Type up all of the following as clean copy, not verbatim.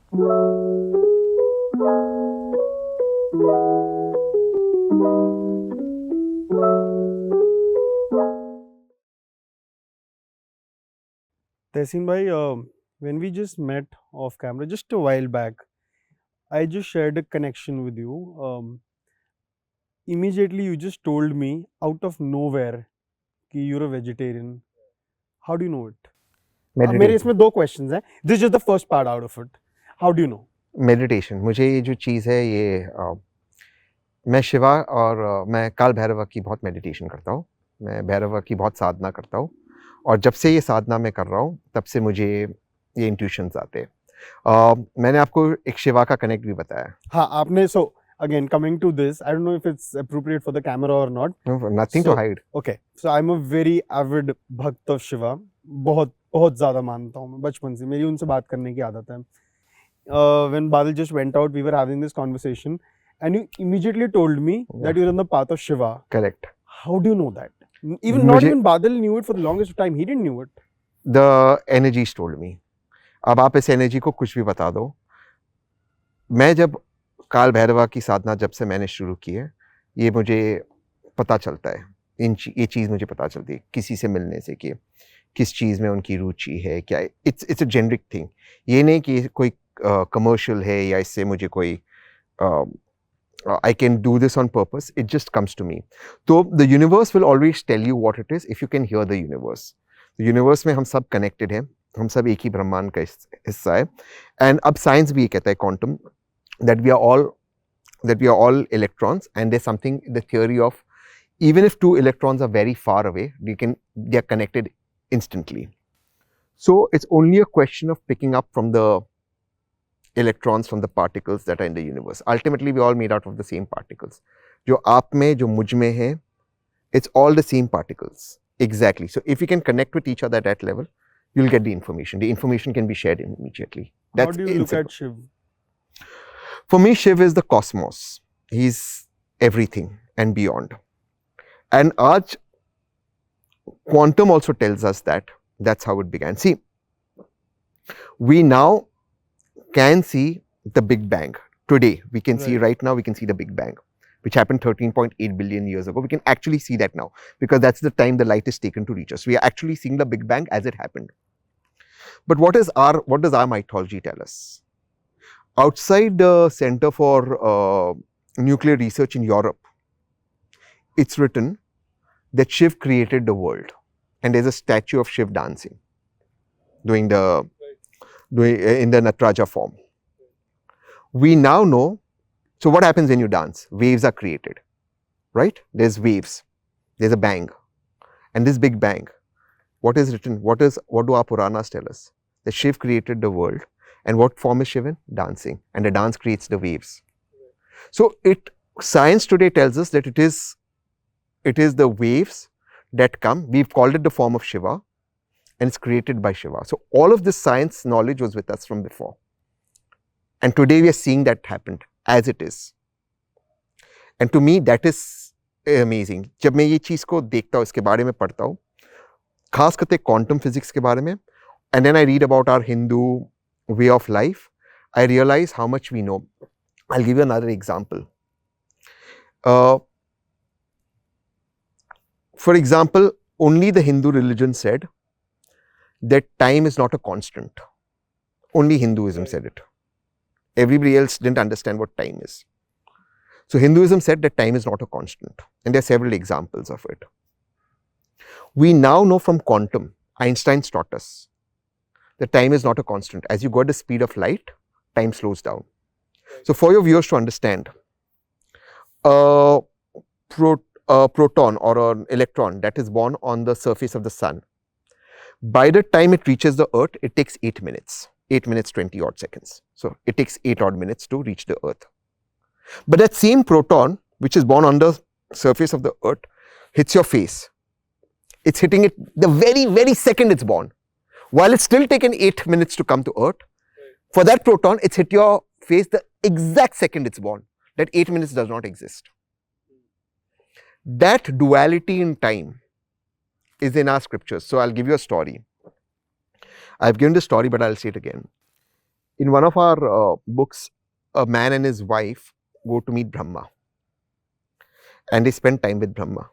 Tehsin bhai, when we just met off camera just a while back, I just shared a connection with you. Immediately you just told me out of nowhere कि you're a vegetarian. How do you know it? मेरे meditation. इसमें दो questions हैं. This is just the first part out of it. How do you know? Meditation, मुझे ये जो चीज़ है ये मैं शिवा और मैं काल भैरवा की बहुत मेडिटेशन करता हूँ। मैं भैरवा की बहुत साधना करता हूँ और जब से ये साधना मैं कर रहा हूँ तब से मुझे ये इंट्यूशंस आते हैं। मैंने आपको एक शिवा का कनेक्ट भी बताया। हाँ आपने so again coming to this, I don't know if it's appropriate for the camera or not. Nothing to hide. Okay, so I'm a very avid भक्त of Shiva. बहुत बहुत ज़्यादा मानता हूँ मैं बचपन से. मेरी उनसे बात करने की आदत है. When Badal just went out, we were having this conversation, and you immediately told me that you're on the path of Shiva. Correct. How do you know that? Not even Badal knew it for the longest time. He didn't knew it. The energies told me. अब आप इस energy को कुछ भी बता दो। मैं जब काल भैरवा की साधना जब से मैंने शुरू की है, ये मुझे पता चलता है। ये चीज़ मुझे पता चलती है किसी से मिलने से कि किस चीज़ में उनकी रुचि है, क्या है। It's a generic thing. ये नहीं कि कोई कमर्शियल है या इससे मुझे कोई I can do this on purpose. It just comes to me. So the universe will always tell you what it is if you can hear the universe. The universe में हम सब connected हैं, हम सब एक ही ब्रह्मांड का हिस्सा है। And अब science भी ये कहता है quantum that we are all electrons, and there's something, the theory of even if two electrons are very far away, they are connected instantly. So it's only a question of picking up from the electrons from the particles that are in the universe. Ultimately, we all made out of the same particles. जो आप में, जो मुझ में है, it's all the same particles. Exactly. So if you can connect with each other at that level, you'll get the information. The information can be shared immediately. How do you look at Shiv? For me, Shiv is the cosmos. He's everything and beyond. And Aj, quantum also tells us that. That's how it began. See, we now can see the Big Bang. Today, we can see right now, we can see the Big Bang, which happened 13.8 billion years ago. We can actually see that now because that's the time the light is taken to reach us. We are actually seeing the Big Bang as it happened. But what does our mythology tell us? Outside the Center for Nuclear Research in Europe, it's written that Shiv created the world, and there's a statue of Shiv dancing, in the Nataraja form. We now know, so what happens when you dance? Waves are created, right? There's waves, there's a bang, and this big bang, what is written? What do our Puranas tell us? That Shiv created the world, and what form is Shiv in? Dancing, and the dance creates the waves. So science today tells us that it is the waves that come. We've called it the form of Shiva, and it's created by Shiva. So all of this science knowledge was with us from before. And today we are seeing that happened as it is. And to me, that is amazing. जब मैं ये चीज़ को देखता हूँ, इसके बारे में पढ़ता हूँ, खास करके quantum physics के बारे में, and then I read about our Hindu way of life, I realize how much we know. I'll give you another example. For example, only the Hindu religion said that time is not a constant. Only Hinduism said it. Everybody else didn't understand what time is. So Hinduism said that time is not a constant, and there are several examples of it. We now know from quantum, Einstein's taught us, that time is not a constant. As you go at the speed of light, time slows down. So for your viewers to understand, a proton or an electron that is born on the surface of the sun, by the time it reaches the earth, it takes 8 minutes. 8 minutes, 20 odd seconds. So it takes 8 odd minutes to reach the earth. But that same proton, which is born on the surface of the earth, hits your face. It's hitting it the very, very second it's born. While it's still taken 8 minutes to come to earth, for that proton, it's hit your face the exact second it's born. That 8 minutes does not exist. That duality in time is in our scriptures. So I'll give you a story. I've given the story, but I'll say it again. in one of our books, a man and his wife go to meet Brahma, and they spend time with Brahma.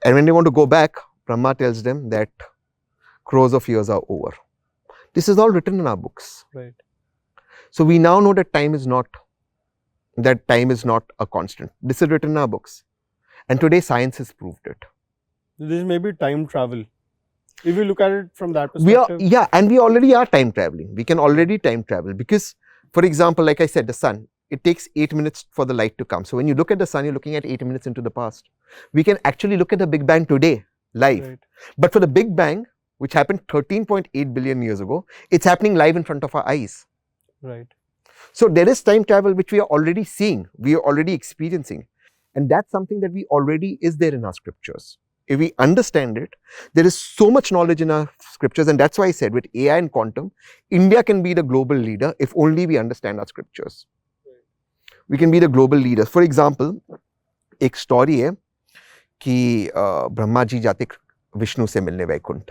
And when they want to go back, Brahma tells them that crores of years are over. This is all written in our books. Right. So we now know that time is not a constant. This is written in our books. And today science has proved it. This may be time travel. If you look at it from that We are, perspective. yeah, and we already are time traveling. We can already time travel because, for example, like I said, the sun, it takes 8 minutes for the light to come. So when you look at the sun, you're looking at 8 minutes into the past. We can actually look at the Big Bang today, live. Right. But for the Big Bang, which happened 13.8 billion years ago, it's happening live in front of our eyes. Right. So there is time travel which we are already seeing, we are already experiencing. And that's something that we already is there in our scriptures. If we understand it, there is so much knowledge in our scriptures, and that's why I said with AI and quantum, India can be the global leader if only we understand our scriptures. We can be the global leaders. For example, एक story है कि ब्रह्मा जी जाते विष्णु से मिलने वैकुंठ,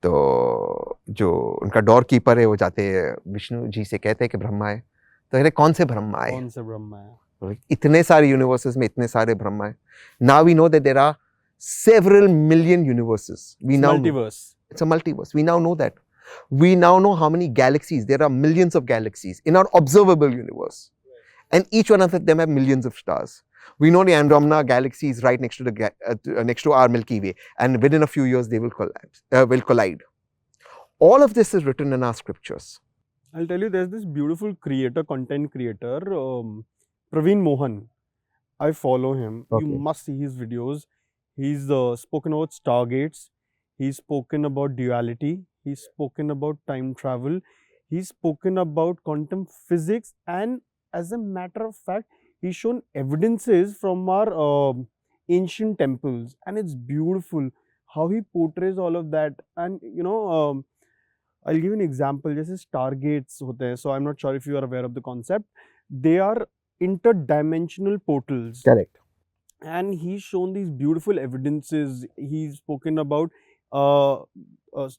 तो जो उनका door keeper है वो जाते विष्णु जी से कहते हैं कि ब्रह्मा है, तो कहते कौन से ब्रह्मा है? कौन से ब्रह्मा है? इतने सारे यूनिवर्सेस में इतने सारे ब्रह्मा है. Now we know that there are several million universes. We now Multiverse. it's a multiverse. We now know that. We now know how many galaxies. There are millions of galaxies in our observable universe. And each one of them have millions of stars. We know the Andromeda galaxy is right next to the next to our Milky Way, and within a few years they will collide. All of this is written in our scriptures. I'll tell you, there's this beautiful creator, content creator, Praveen Mohan. I follow him. Okay. You must see his videos. He's spoken about stargates. He's spoken about duality. He's spoken about time travel. He's spoken about quantum physics. And as a matter of fact, he's shown evidences from our ancient temples. And it's beautiful how he portrays all of that. And, you know, I'll give you an example. Just stargates hote hain. So I'm not sure if you are aware of the concept. They are interdimensional portals. Correct. And he's shown these beautiful evidences. He's spoken about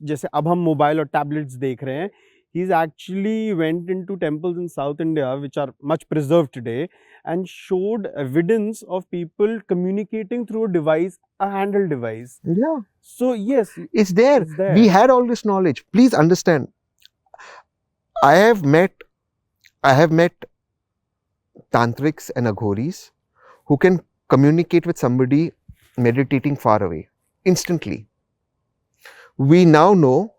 जैसे अब हम mobile और tablets देख रहे हैं. He's actually went into temples in South India which are much preserved today and showed evidence of people communicating through a device, a handheld device. Yeah. So yes, It's there. it's there. We had all this knowledge. Please understand. I have met tantrics and aghoris who can communicate with somebody meditating far away instantly. We now know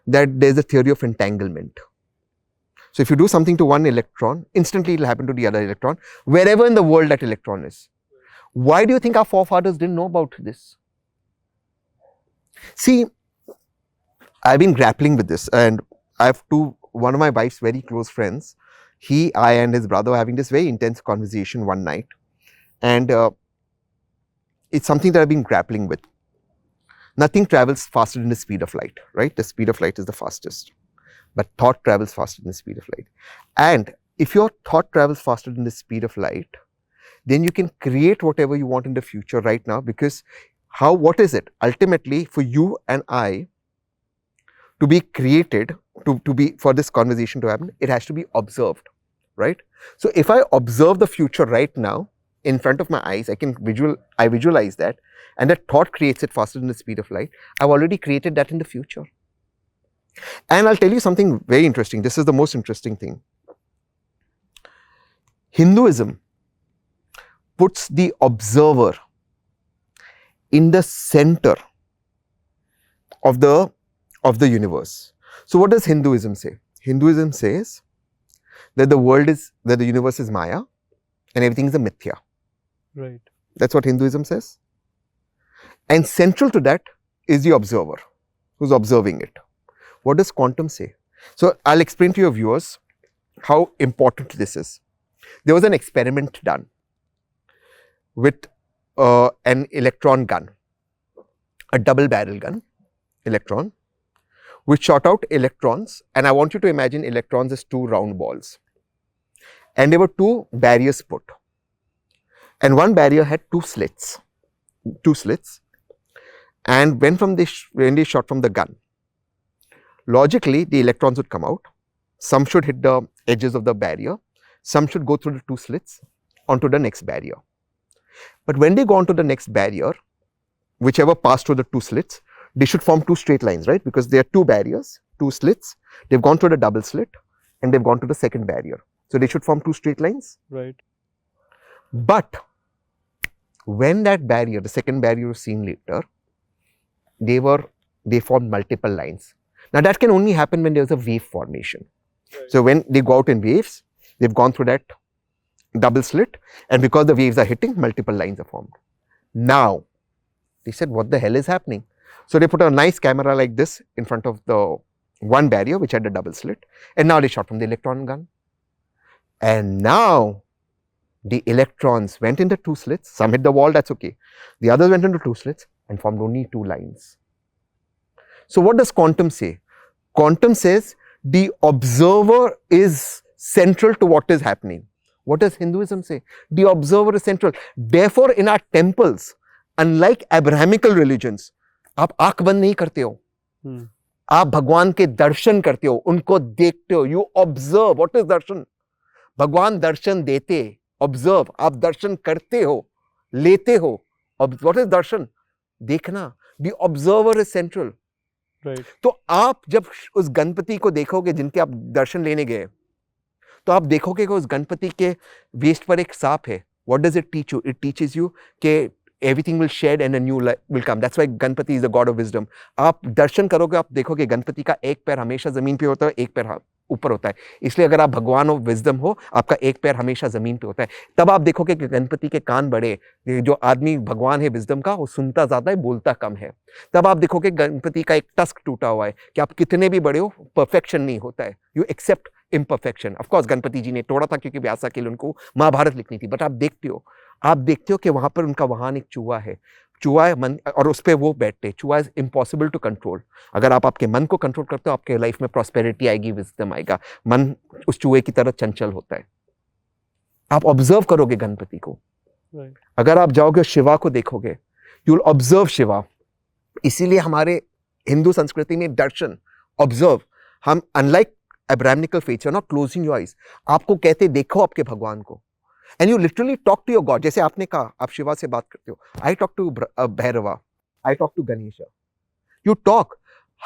that there's a theory of entanglement. So if you do something to one electron, instantly it will happen to the other electron, wherever in the world that electron is. Why do you think our forefathers didn't know about this? See, I've been grappling with this, and I have one of my wife's very close friends, I and his brother were having this very intense conversation one night, and it's something that I've been grappling with. Nothing travels faster than the speed of light, right? The speed of light is the fastest, but thought travels faster than the speed of light. And if your thought travels faster than the speed of light, then you can create whatever you want in the future right now, because what is it? Ultimately, for you and I to be created, for this conversation to happen, it has to be observed, right? So if I observe the future right now in front of my eyes, I visualize that, and that thought creates it faster than the speed of light. I've already created that in the future. And I'll tell you something very interesting. This is the most interesting thing. Hinduism puts the observer in the center of the universe. So what does Hinduism say? Hinduism says that the universe is Maya and everything is a mithya. Right. That's what Hinduism says. And central to that is the observer who's observing it. What does quantum say? So I'll explain to your viewers how important this is. There was an experiment done with an electron gun, a double barrel gun, electron, which shot out electrons, and I want you to imagine electrons as two round balls. And there were two barriers put. And one barrier had two slits. And when they shot from the gun, logically the electrons would come out. Some should hit the edges of the barrier, some should go through the two slits onto the next barrier. But when they go onto the next barrier, whichever passed through the two slits, they should form two straight lines, right? Because there are two barriers, two slits. They've gone through the double slit and they've gone to the second barrier. So they should form two straight lines. Right. But when that barrier, the second barrier was seen later, they formed multiple lines. Now that can only happen when there's a wave formation. Right. So when they go out in waves, they've gone through that double slit, and because the waves are hitting, multiple lines are formed. Now, they said, what the hell is happening? So they put a nice camera like this in front of the one barrier which had a double slit, and now they shot from the electron gun. And now the electrons went in the two slits, some hit the wall, that's okay. The others went into two slits and formed only two lines. So what does quantum say? Quantum says the observer is central to what is happening. What does Hinduism say? The observer is central. Therefore, in our temples, unlike Abrahamical religions, आप आंख बंद नहीं करते हो, आप भगवान के दर्शन करते हो, उनको देखते हो. You observe. What is दर्शन? भगवान दर्शन देते. Observe. आप दर्शन करते हो, लेते हो. What is दर्शन? देखना. The observer is central. Right. तो आप जब उस गणपति को देखोगे जिनके आप दर्शन लेने गए, तो आप देखोगे कि उस गणपति के वेस्ट पर एक सांप है. What does it teach you? It teaches you कि everything will shed and a new life will come. That's why Ganpati is the god of wisdom. आप दर्शन करोगे, आप देखोगे गणपति का एक पैर हमेशा जमीन पे होता है, एक पैर ऊपर होता है. इसलिए अगर आप भगवान ऑफ विजडम हो, आपका एक पैर हमेशा जमीन पे होता है. तब आप देखोगे कि गणपति के कान बड़े. जो आदमी भगवान है विजडम का, वो सुनता ज्यादा है, बोलता कम है. तब आप देखोगे गणपति का एक टस्क टूटा हुआ है कि आप कितने भी बड़े हो, परफेक्शन नहीं होता है. You accept imperfection. Of course, Ganapati ji ने तोड़ा था क्योंकि व्यासा के लिए उनको महाभारत लिखनी थी. बट आप देखते हो कि वहां पर उनका वाहन एक चूहा है. चूहा है मन, और उस पर वो बैठते. चूहा इज इम्पॉसिबल टू कंट्रोल. अगर आप आपके मन को कंट्रोल करते हो, आपके लाइफ में प्रॉस्पेरिटी आएगी, विजडम आएगा. मन उस चूहे की तरह चंचल होता है. आप ऑब्जर्व करोगे गणपति को. अगर आप जाओगे शिवा को देखोगे, यू विल ऑब्जर्व शिवा. इसीलिए हमारे हिंदू संस्कृति में दर्शन, ऑब्जर्व, हम unlike Abrahamical faith, you're not closing your eyes. आपको कहते देखो आपके भगवान को. And you literally talk to your God. जैसे आपने कहा, आप शिवा से बात करते हो. I talk to Bhairahawa. I talk to Ganesha. You talk.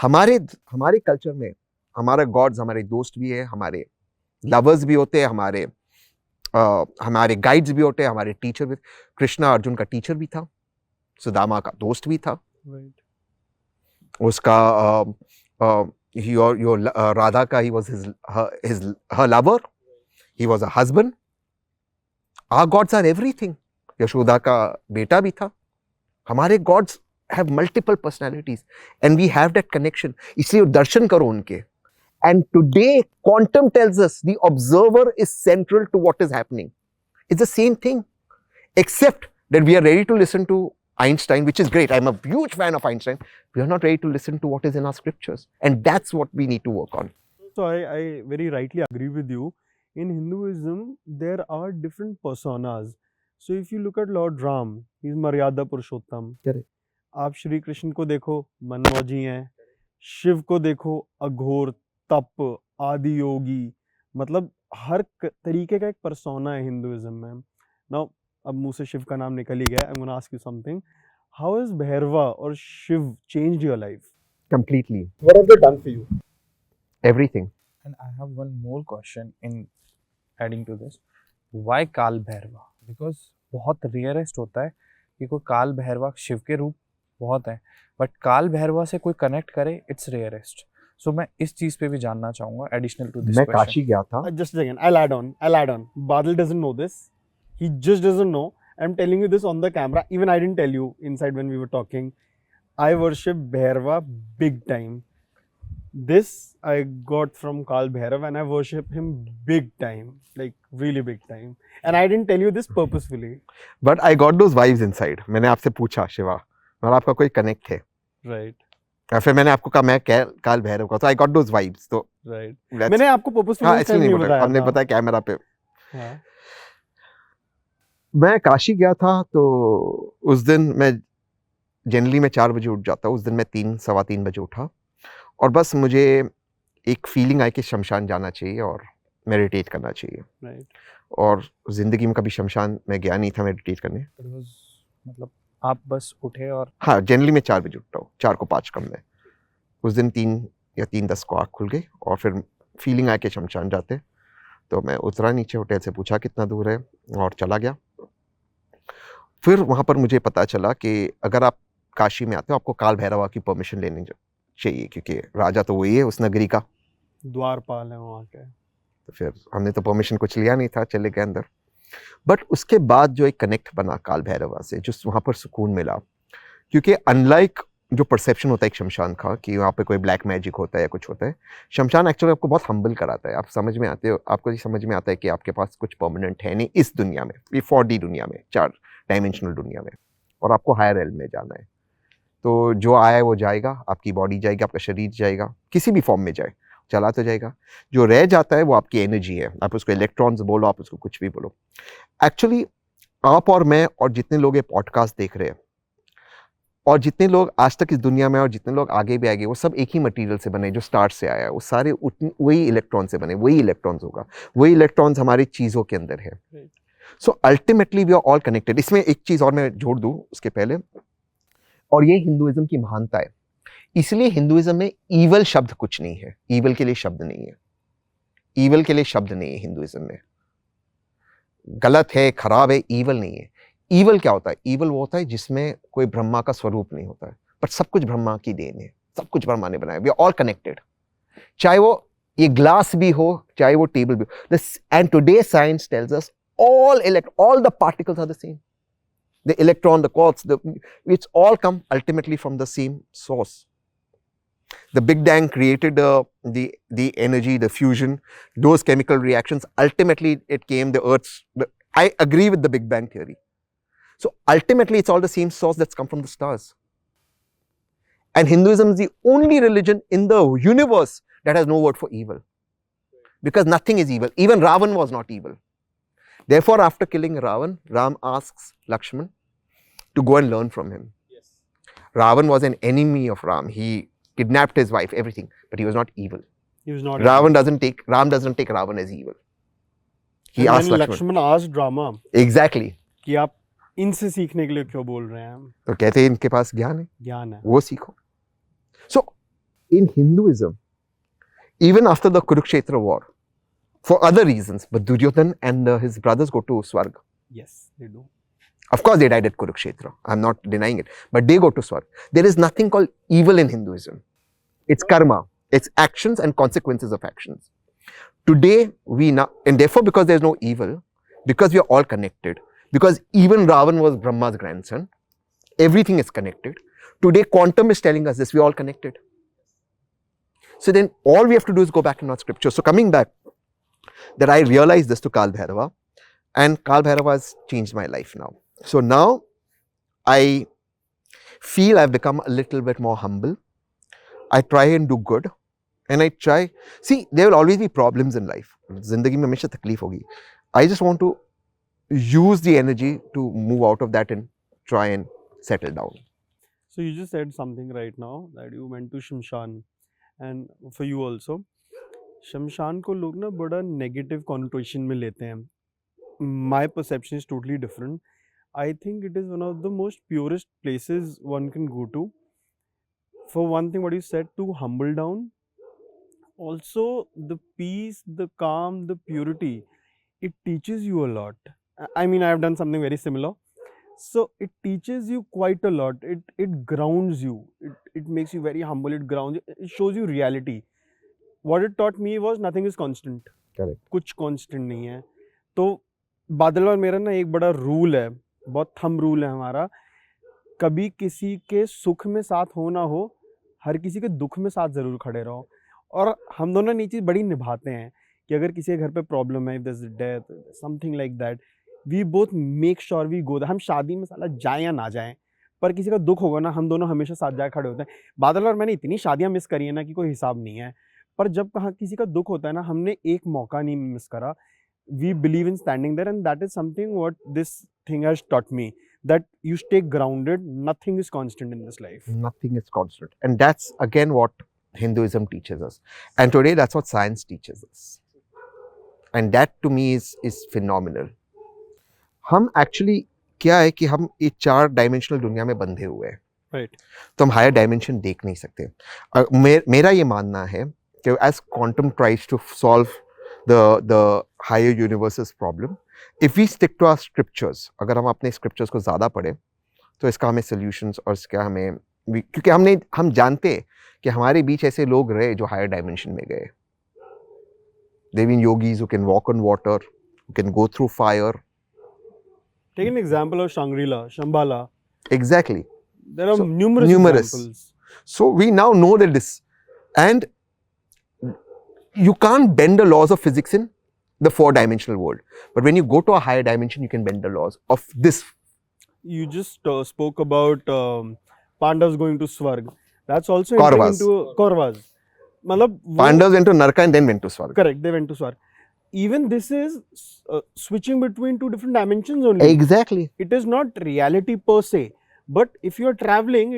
हमारे कल्चर में हमारे गॉड्स हमारे दोस्त भी है, हमारे लवर्स भी होते हैं, हमारे गाइड्स भी होते हैं, हमारे टीचर भी. कृष्णा अर्जुन का टीचर भी था, सुदामा का दोस्त भी था. उसका your Radha ka, he was her lover. He was a husband. Our gods are everything. Yashoda ka beta bhi tha. हमारे gods have multiple personalities and we have that connection. इसलिए दर्शन करो उनके. And today quantum tells us the observer is central to what is happening. It's the same thing, except that we are ready to listen to Einstein, which is great. I'm a huge fan of Einstein. We are not ready to listen to what is in our scriptures. And that's what we need to work on. So I very rightly agree with you. In Hinduism, there are different personas. So if you look at Lord Ram, he's Maryada Purushottam. Correct. आप श्री कृष्ण को देखो, मनमौजी हैं. शिव को देखो, अघोर, तप, आदि योगी. मतलब हर तरीके का एक persona है हिंदुइज्म में. Now, अब मुंह से शिव का नाम निकल ही गया. I'm going to ask you something. How has Bhairava or Shiv changed your life? Completely. What have they done for you? Everything. And I have one more question in adding to this. Why काल Bhairahawa? Because बहुत rarest होता है कि कोई काल भैरवा, शिव के रूप बहुत है, बट काल भैरवा से कोई कनेक्ट करे, इट्स रेयरेस्ट. सो मैं इस चीज पे भी जानना चाहूंगा एडिशनल टू दिस. मैं काशी गया था. Just a second. I'll add on. Badal doesn't know this. He just doesn't know. I'm telling you this on the camera. Even I didn't tell you inside when we were talking. I worship Bhairava big time. This I got from Kal Bhairav and I worship him big time. Like really big time. And I didn't tell you this purposefully. But I got those vibes inside. मैंने आपसे पूछा शिवा, और आपका कोई connect है. Right. और फिर मैंने आपको कहा मैं काल भैरव का. So I got those vibes. तो Right. मैंने आपको purposefully नहीं बताया. हमने बताया कैमरा पे. हाँ. मैं काशी गया था, तो उस दिन मैं जनरली 4 बजे उठ जाता हूँ. उस दिन मैं 3, सवा 3 बजे उठा और बस मुझे एक फीलिंग आई कि शमशान जाना चाहिए और मेडिटेट करना चाहिए। Right. और ज़िंदगी में कभी शमशान में गया नहीं था मेडिटेट करने। It was, मतलब आप बस उठे और हाँ, जनरली मैं 4 बजे उठता हूँ, 4 को 5 कम में। उस दिन 3 या 3:10 को आँख खुल गई और फिर फीलिंग आया कि शमशान जाते। तो मैं उतरा नीचे, होटल से पूछा कितना दूर है और चला गया। फिर वहाँ पर मुझे पता चला कि अगर आप काशी में आते हो आपको काल भैरवा की परमिशन लेनी चाहिए, क्योंकि राजा तो वही है उस नगरी का। द्वारपाल है वहाँ के। तो फिर हमने तो परमिशन कुछ लिया नहीं था, चले गए अंदर। बट उसके बाद जो एक कनेक्ट बना काल भैरवा से, जो वहाँ पर सुकून मिला, क्योंकि अनलाइक जो परसेप्शन होता है एक शमशान का कि वहाँ पे कोई ब्लैक मैजिक होता है या कुछ होता है, शमशान एक्चुअली आपको बहुत हम्बल कराता है। आप समझ में आते हो, आपको ये समझ में आता है कि आपके पास कुछ परमानेंट है नहीं इस दुनिया में, ये 4D दुनिया में, 4 डायमेंशनल दुनिया में, और आपको हायर रेल्म में जाना है। तो जो आया है वो जाएगा, आपकी बॉडी जाएगी, आपका शरीर जाएगा, किसी भी फॉर्म में जाए, चला तो जाएगा। जो रह जाता है वो आपकी एनर्जी है, आप उसको इलेक्ट्रॉन्स बोलो, आप उसको कुछ भी बोलो। एक्चुअली आप और मैं और जितने लोग ये पॉडकास्ट देख रहे हैं और जितने लोग आज तक इस दुनिया में और जितने लोग आगे भी आएंगे, वो सब एक ही मटेरियल से बने, जो स्टार से आया है। वो सारे वही इलेक्ट्रॉन से बने, वही इलेक्ट्रॉन्स होगा, वही इलेक्ट्रॉन्स हमारी चीज़ों के अंदर है। So ultimately we are all connected. इसमें एक चीज़ और मैं जोड़ दूँ उसके पहले, और ये हिंदुइज्म की महानता है। इसलिए हिंदुइज्म में ईवल शब्द कुछ नहीं है, ईवल के लिए शब्द नहीं है, ईवल के लिए शब्द नहीं है हिंदुइज्म में। गलत है, खराब है, ईवल नहीं है। ईवल क्या होता है? ईवल वो होता है जिसमें कोई ब्रह्मा का स्वरूप नहीं होता है, पर सब कुछ ब्रह्मा की देन है, सब कुछ ब्रह्मा ने बनाया। वी आर ऑल कनेक्टेड, चाहे वो ये ग्लास भी हो, चाहे वो टेबल भी हो। And today science tells us all the particles are the same. The electron, the quarks, it's all come ultimately from the same source. The Big Bang created the energy, the fusion, those chemical reactions. Ultimately, it came the Earth's. I agree with the Big Bang theory. So ultimately, it's all the same source that's come from the stars. And Hinduism is the only religion in the universe that has no word for evil, because nothing is evil. Even Ravan was not evil. Therefore, after killing Ravan, Ram asks Lakshman to go and learn from him. Yes. Ravan was an enemy of Ram. He kidnapped his wife, everything, but he was not evil. He was not. Ram doesn't take Ravan as evil. He And asked then Lakshman. Lakshman asked Rama Exactly. कि आप इनसे सीखने के लिए क्यों बोल रहे हैं? तो कहते हैं इनके पास ज्ञान है, ज्ञान है। वो सीखो. So, in Hinduism, even after the Kurukshetra war, for other reasons, but Duryodhan and his brothers go to Swarg. Yes, they do. Of course, they died at Kurukshetra. I'm not denying it, but they go to Swarg. There is nothing called evil in Hinduism. It's karma. It's actions and consequences of actions. Today, and therefore, because there's no evil, because we are all connected, because even Ravan was Brahma's grandson, everything is connected. Today, quantum is telling us this, we're all connected. So then, all we have to do is go back in our scripture. So coming back, that I realized this to Kal Bhairava, and Kal Bhairava has changed my life now. So now, I feel I've become a little bit more humble. I try and do good. And I try, see, there will always be problems in life. Zindagi mein hamesha takleef hogi. I just want to use the energy to move out of that and try and settle down. So you just said something right now that you went to Shamshan, and for you also, शमशान को लोग ना बड़ा negative कॉन्नोटेशन में लेते हैं. My perception is totally different. I think it is one of the most purest places one can go to. For one thing, what you said, to humble down. Also, the peace, the calm, the purity, it teaches you a lot. I mean, I have done something very similar. So it teaches you quite a lot. It grounds you. It makes you very humble. It grounds you. It shows you reality. What it taught me was nothing is constant. Correct. कुछ constant नहीं है. तो बादल और मेरा ना एक बड़ा रूल है, बहुत थंब रूल है हमारा, कभी किसी के सुख में साथ हो ना हो, हर किसी के दुख में साथ ज़रूर खड़े रहो. और हम दोनों ने ये चीज़ बड़ी निभाते हैं कि अगर किसी के घर पे प्रॉब्लम है, if there is death, something like that, we both make sure we go. हम शादी में साला जाएं या ना जाएं, पर किसी का दुख होगा ना, हम दोनों हमेशा साथ जाए खड़े होते हैं. बादल और मैंने इतनी शादियां मिस करी है ना कि कोई हिसाब नहीं है, पर जब कहाँ किसी का दुख होता है ना, हमने एक मौका नहीं मिस करा. We believe in standing there, and that is something what this thing has taught me, that you stay grounded. Nothing is constant in this life. Nothing is constant. And that's again what Hinduism teaches us. And today that's what science teaches us. And that to me is phenomenal. हम actually क्या है कि हम एक 4 dimensional दुनिया में बंधे हुए हैं. Right. तो हम हायर डायमेंशन देख नहीं सकते. मेरा ये मानना है कि as quantum tries to solve the higher universe's problem, if we stick to our scriptures, अगर हम अपने scriptures को ज़्यादा पढ़ें तो इसका हमें solutions और इसका हमें क्योंकि हम जानते हैं कि हमारे बीच ऐसे लोग रहे जो हायर डायमेंशन में गए. They've been yogis who can walk on water, who can go through fire. Take an example of Shangri-La, Shambhala. Exactly. There are So, numerous examples. So we now know that this, and you can't bend the laws of physics in the 4-dimensional world. But when you go to a higher dimension, you can bend the laws of this. You just spoke about Pandavas going to Swarg. That's also entering Kauravas. into Kauravas. मतलब वो- Pandavas went to Naraka and then went to Swarga. Correct, they went to Swarg. Even this is switching between 2 different dimensions only. Exactly. It is not reality per se. But if you're traveling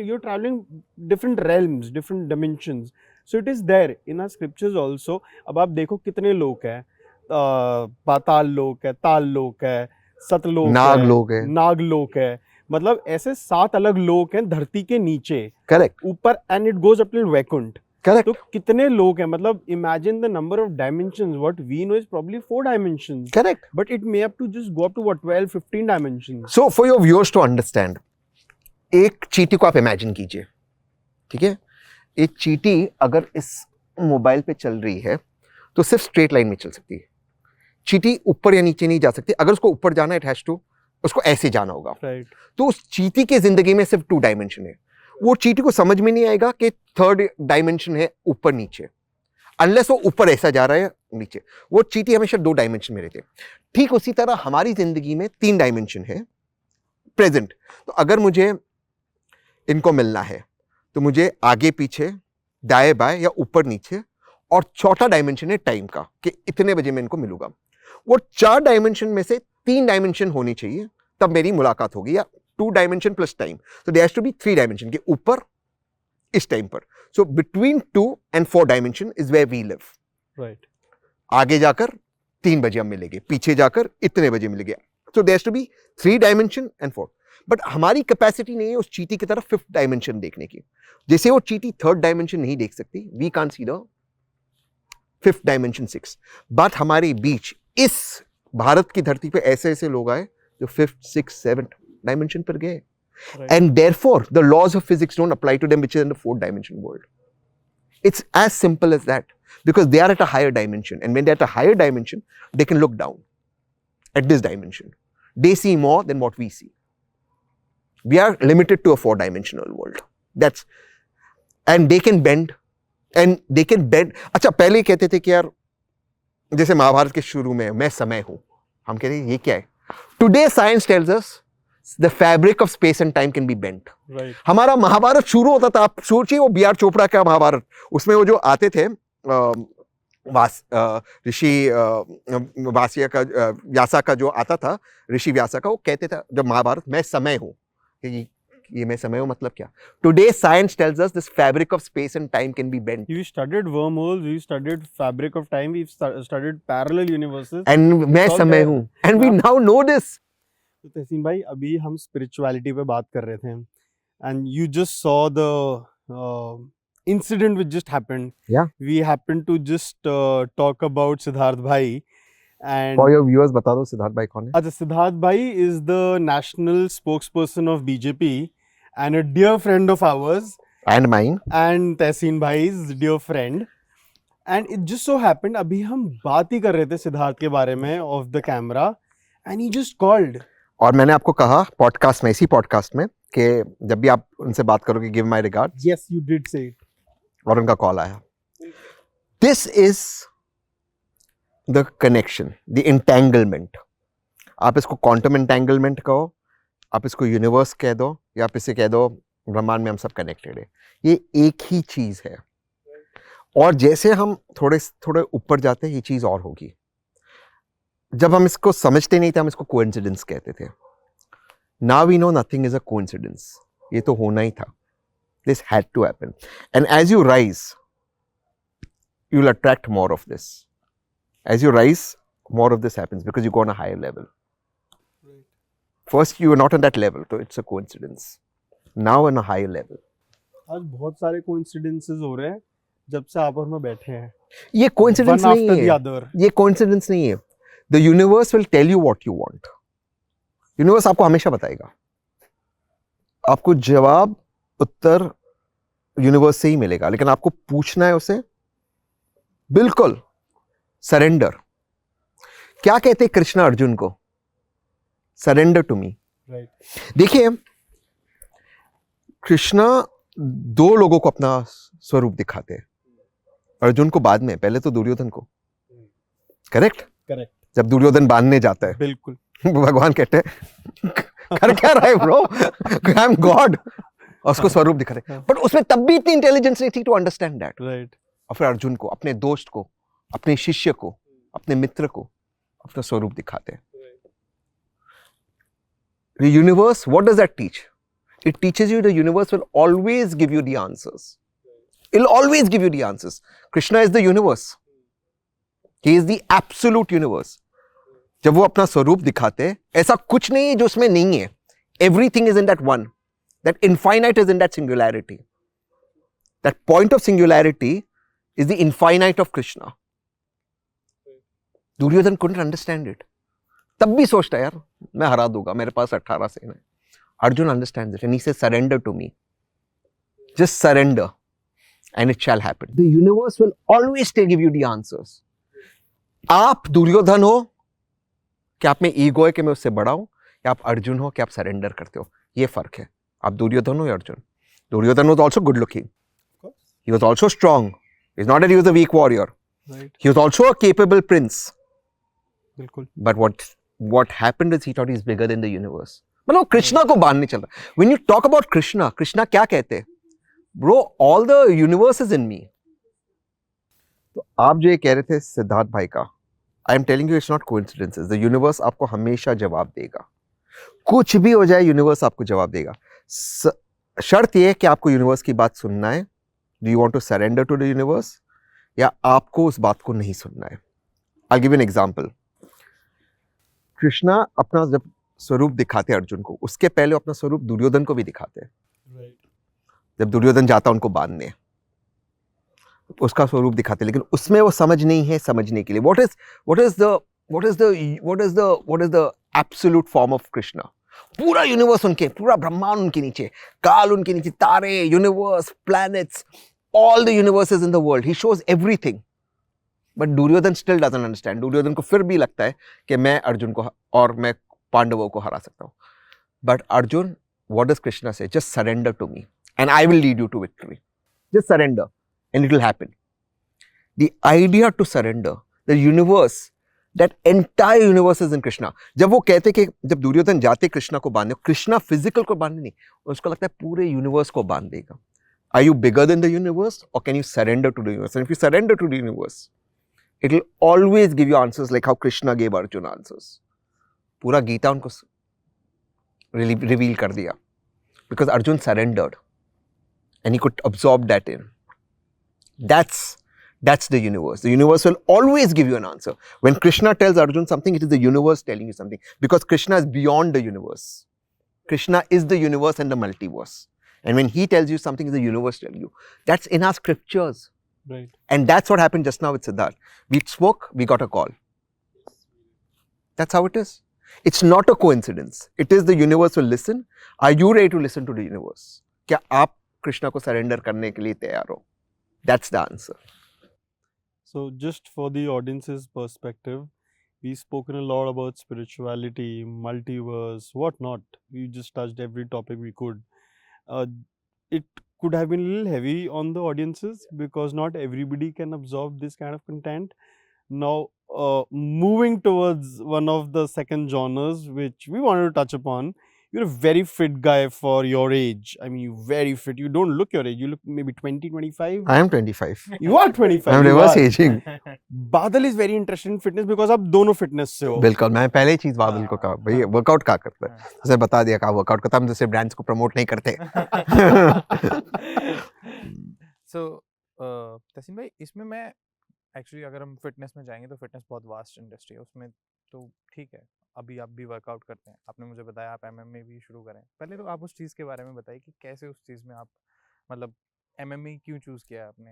different realms, different dimensions. So it is there in our scriptures also. अब आप देखो कितने लोक हैं, पाताल लोक है, ताल लोक है, सतलोक है, नागलोक है. नागलोक है. मतलब ऐसे 7 अलग लोक हैं धरती के नीचे, Correct. ऊपर, and it goes up till Vaikuntha. Correct. तो कितने लोग हैं, मतलब imagine the number of dimensions. What we know is probably 4 dimensions. Correct. But it may have to just go up to what, 12, 15 dimensions. So for your viewers to understand, एक चींटी को आप imagine कीजिए, ठीक है? एक चींटी अगर इस मोबाइल पे चल रही है तो सिर्फ स्ट्रेट लाइन में चल सकती है. चींटी ऊपर या नीचे नहीं जा सकती. अगर उसको ऊपर जाना है, इट हैज टू, उसको ऐसे जाना होगा. Right. तो उस चींटी के जिंदगी में सिर्फ 2 डायमेंशन है. वो चींटी को समझ में नहीं आएगा कि 3rd डायमेंशन है ऊपर नीचे, अनलेस वो ऊपर ऐसा जा रहा है नीचे. वो चींटी हमेशा 2 डायमेंशन में रहती है. ठीक उसी तरह हमारी जिंदगी में 3 डायमेंशन है प्रेजेंट. तो अगर मुझे इनको मिलना है तो मुझे आगे पीछे, दाएं बाएं या ऊपर नीचे, और 4था डायमेंशन है टाइम का कि इतने बजे मैं इनको मिलूंगा. वो 4 डायमेंशन में से 3 डायमेंशन होनी चाहिए तब मेरी मुलाकात होगी, या 2 डायमेंशन प्लस टाइम. तो there has to be 3 dimension के ऊपर इस टाइम पर. So between 2 and 4 dimension is where we live. Right. आगे जाकर 3 बजे हम मिलेंगे, पीछे जाकर इतने बजे मिलेंगे. So there has to be 3 dimension and 4. But हमारी कैपेसिटी नहीं है उस चींटी की तरफ 5th डायमेंशन देखने की. जैसे वो चींटी 3rd डायमेंशन नहीं देख सकती, we can't see the 5th dimension 6. But हमारे बीच इस भारत की धरती पे ऐसे ऐसे लोग आए जो 5th, 6th, 7th डायमेंशन पर गए. Right. And therefore, the laws of physics don't apply to them, which is in the 4th dimension world. It's as simple as that, because they are at a higher dimension, and when they're at a higher dimension, they can look down at this dimension. They see more than what we see. We are limited to a 4-dimensional world. That's, and they can bend, and they can bend. अच्छा, पहले कहते थे कि यार जैसे महाभारत के शुरू में मैं समय हूं, हम कहते हैं ये क्या है? Today science tells us the fabric of space and time can be bent. Right. हमारा महाभारत शुरू होता था, आप सोचिए वो बी आर चोपड़ा का महाभारत, उसमें वो जो आते थे ऋषि व्यासा का, व्यासा का जो आता था, ऋषि व्यासा का, वो कहते थे जब महाभारत, मैं समय हूँ. ये मैं समय हूँ मतलब क्या? Today science tells us this fabric of space and time can be bent. You studied wormholes, you studied fabric of time, we've studied parallel universes. And मैं It's all समय there. हूँ. And we now know this. तो तहसीन भाई, अभी हम spirituality पे बात कर रहे थे, and you just saw the incident which just happened. Yeah. We happened to just talk about Siddharth Bhai. And For your viewers, बता दो सिद्धार्थ भाई कौन है? Acha, Siddharth Bhai is the national spokesperson of BJP and a dear friend of ours, And mine. and Tehseen Bhai's dear friend. And it just so happened, अभी हम बात ही कर रहे थे सिद्धार्थ के बारे में off the camera, and he just called. और मैंने आपको कहा पॉडकास्ट में, इसी पॉडकास्ट में, कि जब भी आप उनसे बात करोगे, give my regards. Yes, you did say it. और उनका कॉल आया. This is the connection, the entanglement. आप इसको क्वांटम इंटेंगलमेंट कहो, आप इसको यूनिवर्स कह दो, या आप इसे कह दो ब्रह्मांड में हम सब कनेक्टेड है. ये एक ही चीज है. और जैसे हम थोड़े थोड़े ऊपर जाते हैं, ये चीज और होगी. जब हम इसको समझते नहीं थे, हम इसको कोइंसिडेंस कहते थे. Now we know nothing is a coincidence. ये तो होना ही था. This had to happen. And as you rise, you'll attract more of this. As you rise, more of this happens because you go on a higher level. First, you were not on that level, so it's a coincidence. Now on a higher level. आज बहुत सारे coincidences हो रहे हैं जब से आप और मैं बैठे हैं. ये coincidence One नहीं after the है. other. ये coincidence नहीं है. The universe will tell you what you want. Universe आपको हमेशा बताएगा. आपको जवाब उत्तर यूनिवर्स से ही मिलेगा, लेकिन आपको पूछना है उसे. बिल्कुल सरेंडर. क्या कहते हैं कृष्ण अर्जुन को? Surrender to me. Right. देखिए, कृष्णा दो लोगों को अपना स्वरूप दिखाते हैं. अर्जुन को बाद में, पहले तो दुर्योधन को. करेक्ट. Correct. जब दुर्योधन बांधने जाता है, बिल्कुल. भगवान कहते हैं कर क्या रहा है ब्रो, आई एम गॉड. उसको स्वरूप दिखाते हैं, बट उसमें तब भी इतनी इंटेलिजेंस नहीं थी टू अंडरस्टैंड दैट. Right. और फिर अर्जुन को, अपने दोस्त को, अपने शिष्य को, अपने मित्र को अपना स्वरूप दिखाते हैं. The universe, what does that teach? It teaches you the universe will always give you the answers. It will always give you the answers. Krishna is the universe. He is the absolute universe. जब वो अपना स्वरूप दिखाते हैं, ऐसा कुछ नहीं है जो उसमें नहीं है. Everything is in that one. That infinite is in that singularity. That point of singularity is the infinite of Krishna. Duryodhan couldn't understand it. तब भी सोचता है, यार मैं हरा दूंगा, मेरे पास 18 सेना है. Arjun understands it and he says, surrender to me. Just surrender and it shall happen. The universe will always give you the answers. आप दुर्योधन हो कि आप में ईगो है कि मैं उससे बड़ा हूं, या आप अर्जुन हो कि आप सरेंडर करते हो. ये फर्क है. आप दुर्योधन हो या Arjun. Duryodhan was also good looking. He was also strong. It's not that he was a weak warrior. Right. He was also a capable prince. बिल्कुल. But what happened is he thought he's bigger than the universe. मतलब कृष्णा को बांधने चल रहा. When you talk about Krishna, Krishna क्या कहते हैं? Bro, all the universe is in me. तो आप जो ये कह रहे थे सिद्धार्थ भाई का, I am telling you it's not coincidences. The universe आपको हमेशा जवाब देगा. कुछ भी हो जाए, universe आपको जवाब देगा. शर्त ये है कि आपको universe की बात सुनना है. Do you want to surrender to the universe? या आपको उस बात को नहीं सुनना है. I'll give you an example. Krishna अपना जब स्वरूप दिखाते अर्जुन को, उसके पहले अपना स्वरूप दुर्योधन को भी दिखाते हैं. Right. जब दुर्योधन जाता उनको बांधने, उसका स्वरूप दिखाते, लेकिन उसमें वो समझ नहीं है समझने के लिए. what is the absolute form of Krishna? पूरा यूनिवर्स उनके, पूरा ब्रह्मांड उनके नीचे, काल उनके नीचे, तारे, universe, planets, all the universes in the world. He shows everything. But Duryodhan still doesn't understand. Duryodhan को फिर भी लगता है कि मैं अर्जुन को और मैं पांडवों को हरा सकता हूँ. But Arjun, what does Krishna say? Just surrender to me and I will lead you to victory. Just surrender and it will happen. The idea to surrender, the universe, that entire universe is in Krishna. जब वो कहते कि जब दुर्योधन जाते कृष्णा को बांधने, Krishna physical को बांधने नहीं, उसको लगता है पूरे यूनिवर्स को बांध देगा. Are you bigger than the universe or can you surrender to the universe? And if you surrender to the universe, it will always give you answers like how Krishna gave Arjun answers. पूरा गीता उनको reveal कर दिया. Because Arjun surrendered and he could absorb that in. That's the universe. The universe will always give you an answer. When Krishna tells Arjun something, it is the universe telling you something. Because Krishna is beyond the universe. Krishna is the universe and the multiverse. And when he tells you something, is the universe telling you. That's in our scriptures. Right. And that's what happened just now with Siddharth. We spoke, we got a call. That's how it is. It's not a coincidence. It is the universe will listen. Are you ready to listen to the universe? क्या आप कृष्णा को surrender करने के लिए तैयार हो? That's the answer. So just for the audience's perspective, we've spoken a lot about spirituality, multiverse, whatnot. We just touched every topic we could. It could have been a little heavy on the audiences because not everybody can absorb this kind of content. Now, moving towards one of the second genres which we wanted to touch upon, you're a very fit guy for your age. I mean, you're very fit. You don't look your age. You look maybe 20, 25. I am 25. You are 25. I'm you reverse are. aging. बादल is very interested in fitness because आप दोनों fitness से हो. बिल्कुल, मैं पहले ही चीज बादल को कहा, भाई वर्कआउट क्या करता है? उसे बता दिया कहा वर्कआउट करता, हम दूसरे ब्रांड्स को प्रमोट नहीं करते. So, तसीम भाई, इसमें मैं एक्चुअली अगर हम फिटनेस में जाएंगे तो फिटनेस बहुत वास्ट इंडस्ट्री है उसमें, तो ठीक है। अभी आप भी वर्कआउट करते हैं, आपने मुझे बताया आप एमएमए भी शुरू करें। पहले तो आप उस चीज़ के बारे में बताइए कि कैसे उस चीज़ में आप मतलब एमएमए क्यों चूज़ किया आपने।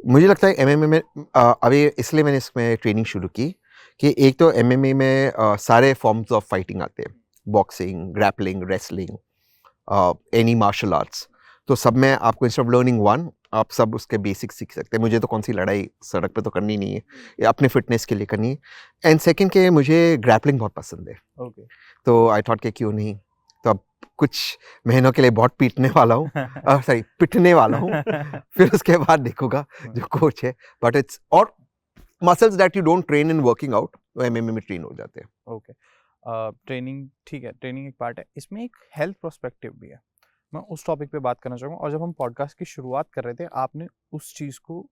मुझे लगता है एमएमए में अभी इसलिए मैंने इसमें ट्रेनिंग शुरू की कि एक तो एमएमए में सारे फॉर्म्स ऑफ फाइटिंग आते हैं, boxing, grappling, wrestling, any martial arts. तो सब में आपको इंस्टेड ऑफ लर्निंग वन, आप सब उसके बेसिक्स सीख सकते हैं। मुझे तो कौन सी लड़ाई सड़क पे तो करनी नहीं है, ये अपने फिटनेस के लिए करनी है। एंड सेकंड के मुझे ग्रैपलिंग बहुत पसंद है, ओके। तो आई थॉट कि क्यों नहीं। तो अब कुछ महीनों के लिए बहुत पीटने वाला हूँ, सॉरी पिटने वाला हूँ, फिर उसके बाद देखूंगा जो कोच है। बट इट्स और muscles that you don't train in working out वो एमएमए में ट्रेन हो जाते हैं। ओके। ट्रेनिंग ठीक है, ट्रेनिंग एक पार्ट है, इसमें एक हेल्थ पर्सपेक्टिव भी है। मैं उस टॉपिक पे बात करना चाहूँगा। और जब हम पॉडकास्ट की शुरुआत कर रहे थे आपने उस चीज़ को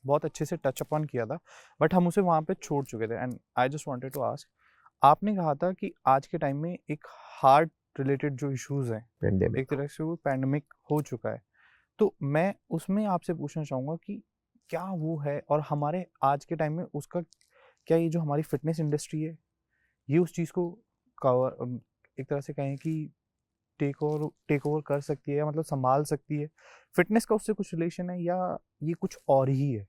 बहुत अच्छे से टच अपॉन किया था, बट हम उसे वहाँ पे छोड़ चुके थे। And I just wanted to ask, आपने कहा था कि आज के टाइम में एक हार्ट रिलेटेड जो इश्यूज हैं, पेंडेमिक एक तरह से वो पैंडमिक हो चुका है। तो मैं उसमें आपसे पूछना चाहूँगा कि क्या वो है, और हमारे आज के टाइम में उसका क्या, ये जो हमारी फिटनेस इंडस्ट्री है ये उस चीज़ को कवर, एक तरह से कहें कि टेक ओवर कर सकती है, या मतलब संभाल सकती है। फिटनेस का उससे कुछ रिलेशन है या ये कुछ और ही है?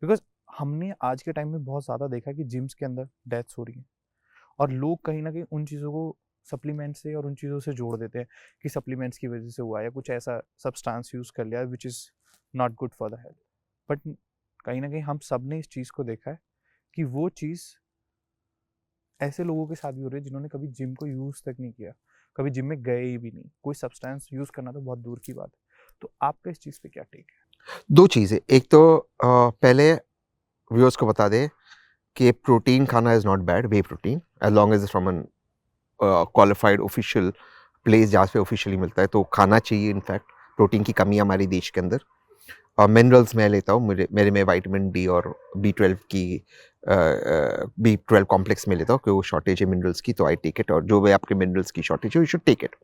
बिकॉज हमने आज के टाइम में बहुत ज़्यादा देखा कि जिम्स के अंदर डेथ्स हो रही हैं, और लोग कहीं ना कहीं उन चीज़ों को सप्लीमेंट से और उन चीज़ों से जोड़ देते हैं कि सप्लीमेंट्स की वजह से हुआ, या कुछ ऐसा सब्सटेंस यूज़ कर लिया which is not good for the health. But कहीं ना कहीं हम सब ने इस चीज़ को देखा है कि वो चीज़ ऐसे लोगों के साथ भी हो रही है जिन्होंने कभी जिम को यूज़ तक नहीं किया, कभी जिम में गए ही भी नहीं, कोई सब्सटेंस यूज़ करना तो बहुत दूर की बात है। तो आपका इस चीज़ पे क्या टेक है? दो चीज़ें, एक तो पहले व्यूअर्स को बता दें कि प्रोटीन खाना is not bad, whey protein as long as from an qualified official place जहाँ पे ऑफिशियली मिलता है तो खाना चाहिए। इनफैक्ट प्रोटीन की कमी है हमारे देश के अंदर। मिनरल्स मैं लेता हूँ, मेरे में विटामिन डी और B12 कॉम्प्लेक्स में लेता हूँ, क्योंकि वो शॉर्टेज है मिनरल्स की, तो आई टेक इट। और जो भी आपके मिनरल्स की शॉर्टेज है you should take it.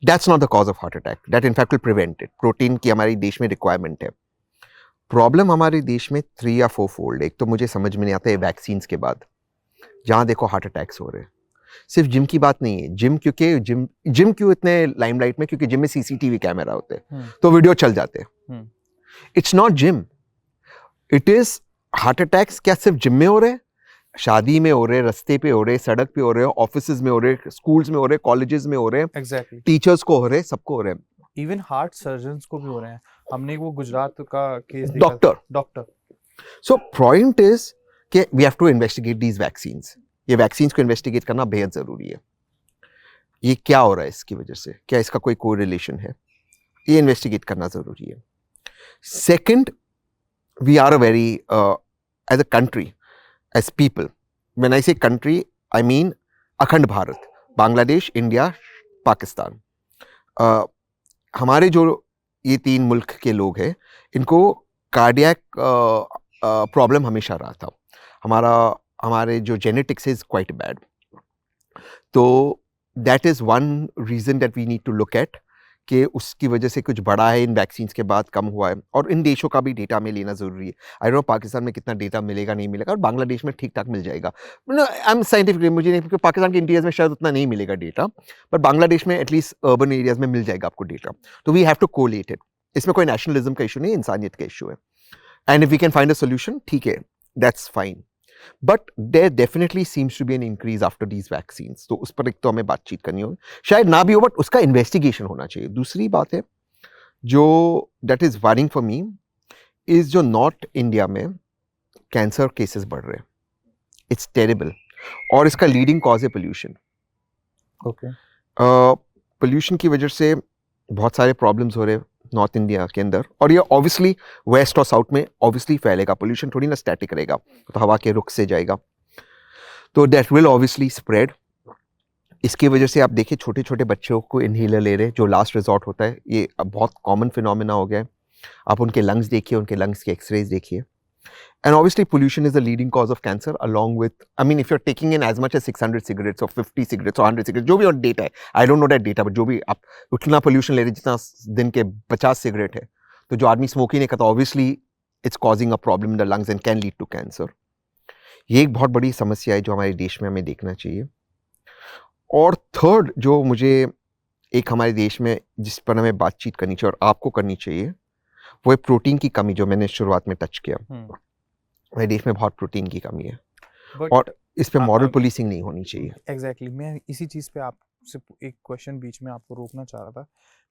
That's not the cause of heart attack, that in fact will prevent it. Protein की हमारे देश में रिक्वायरमेंट है। प्रॉब्लम हमारे देश में 3 या 4 फोल्ड। एक तो मुझे समझ में नहीं आता है वैक्सीन्स के बाद जहाँ देखो हार्ट अटैक्स हो रहे हैं। सिर्फ जिम की बात नहीं है, जिम क्यों इतने लाइमलाइट में, क्योंकि जिम में सीसीटीवी कैमरा होते हैं तो वीडियो चल जाते हैं। It's not gym, it is heart attacks. क्या सिर्फ जिम में हो रहे हैं? शादी में हो रहे, रस्ते पे हो रहे, सड़क पे हो रहे, ऑफिसेज में हो रहे, स्कूल्स में हो रहे, कॉलेजेस में हो रहे, एग्जैक्टली, टीचर्स को हो रहे, सबको हो रहे हैं, इवन हार्ट सर्जन्स को भी हो रहे हैं। हमने वो गुजरात का केस देखा, डॉक्टर। सो पॉइंट इज कि we have to investigate these vaccines. ये वैक्सीन्स को इन्वेस्टिगेट करना बेहद जरूरी है। ये क्या हो रहा है इसकी वजह से, क्या इसका कोई कोरिलेशन है, ये इन्वेस्टिगेट करना जरूरी है। Second, we are a very as a country, as people, when I say country I mean अखंड भारत, बांग्लादेश, इंडिया, पाकिस्तान। हमारे जो ये 3 मुल्क के लोग हैं इनको कार्डियक प्रॉब्लम हमेशा रहा था। हमारे जो जेनेटिक्स इज क्वाइट बैड, तो that is one reason that we need to look at कि उसकी वजह से कुछ बड़ा है, इन वैक्सीन्स के बाद कम हुआ है। और इन देशों का भी डेटा हमें लेना ज़रूरी है। आई डोंट नो पाकिस्तान में कितना डेटा मिलेगा नहीं मिलेगा, और बांग्लादेश में ठीक ठाक मिल जाएगा। आई एम साइंटिफिक, मुझे नहीं, क्योंकि पाकिस्तान के एरियाज़ में शायद उतना नहीं मिलेगा डेटा, पर बांग्लादेश में एटलीस्ट अर्बन एरियाज़ में मिल जाएगा आपको डेटा। तो we have to collate it. इसमें कोई नेशनलिज्म का इशू नहीं, इंसानियत का इशू है। And if we can find a solution, ठीक है, that's fine. But there definitely seems to be an increase after these vaccines. तो उस पर एक तो हमें बातचीत करनी होगी, शायद ना भी हो, बट उसका इन्वेस्टिगेशन होना चाहिए। दूसरी बात है जो that is worrying for me is जो नॉर्थ इंडिया में कैंसर केसेस बढ़ रहे हैं। इट्स टेरेबल, और इसका लीडिंग कॉज है पोल्यूशन। ओके। पोल्यूशन की वजह से बहुत सारे प्रॉब्लम्स हो रहे हैं नॉर्थ इंडिया के अंदर, और ये ऑब्वियसली वेस्ट और साउथ में ऑब्वियसली फैलेगा। पोल्यूशन थोड़ी ना स्टैटिक रहेगा, तो हवा के रुख से जाएगा, तो दैट विल ऑब्वियसली स्प्रेड। इसकी वजह से आप देखिए छोटे छोटे बच्चों को इनहेलर ले रहे, जो लास्ट रिजॉर्ट होता है, ये अब बहुत कॉमन फिनोमेना हो गया है। आप उनके लंग्स देखिए, उनके लंग्स के एक्सरेज देखिए, and obviously pollution is the leading cause of cancer along with, I mean if you are taking in as much as 600 cigarettes और 50 सिगरेट्स और 100 सिगरेट्स, जो भी और डेटा है, I don't know that data, but जो भी आप उतना पोल्यूशन ले रहे जितना दिन के 50 सिगरेट है, तो जो आदमी स्मोक ही नहीं करता obviously it's causing a problem in the lungs and can lead to cancer. ये एक बहुत बड़ी समस्या है जो हमारे देश में हमें देखना चाहिए. और थर्ड जो मुझे एक हमारे देश में जिस पर हमें बातचीत करनी चाहिए और आपको करनी चाहिए, वो है प्रोटीन की कमी, जो मैंने शुरुआत में टच किया. हमारे देश में बहुत प्रोटीन की कमी है. But और इस पे मॉरल पुलिसिंग नहीं होनी चाहिए. एग्जैक्टली मैं इसी चीज़ पे आपसे एक क्वेश्चन बीच में आपको रोकना चाह रहा था,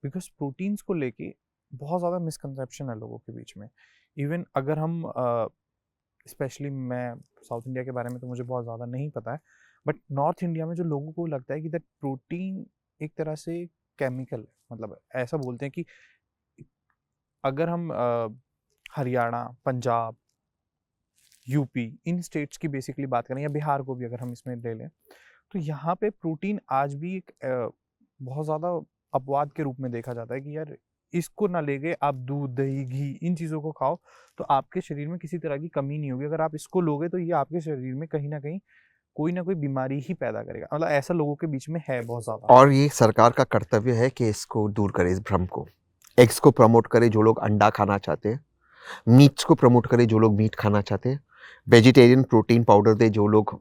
बिकॉज प्रोटीन्स को लेके बहुत ज़्यादा मिसकंसेप्शन है लोगों के बीच में. इवन अगर हम स्पेशली मैं साउथ इंडिया के बारे में तो मुझे बहुत ज़्यादा नहीं पता है, बट नॉर्थ इंडिया में जो लोगों को लगता है कि दैट प्रोटीन एक तरह से केमिकल है. मतलब ऐसा बोलते हैं कि अगर हम हरियाणा, पंजाब, यूपी, इन स्टेट्स की बेसिकली बात करें या बिहार को भी अगर हम इसमें ले लें, तो यहाँ पे प्रोटीन आज भी एक बहुत ज़्यादा अपवाद के रूप में देखा जाता है कि यार इसको ना ले गए आप दूध, दही, घी इन चीज़ों को खाओ तो आपके शरीर में किसी तरह की कमी नहीं होगी. अगर आप इसको लोगे तो ये आपके शरीर में कहीं ना कहीं कोई ना कोई बीमारी ही पैदा करेगा. मतलब ऐसा लोगों के बीच में है बहुत ज़्यादा. और ये सरकार का कर्तव्य है कि इसको दूर करे, इस भ्रम को. एग्स को प्रमोट करे जो लोग अंडा खाना चाहते हैं, मीट्स को प्रमोट करे जो लोग मीट खाना चाहते हैं, वेजिटेरियन प्रोटीन पाउडर दे जो लोग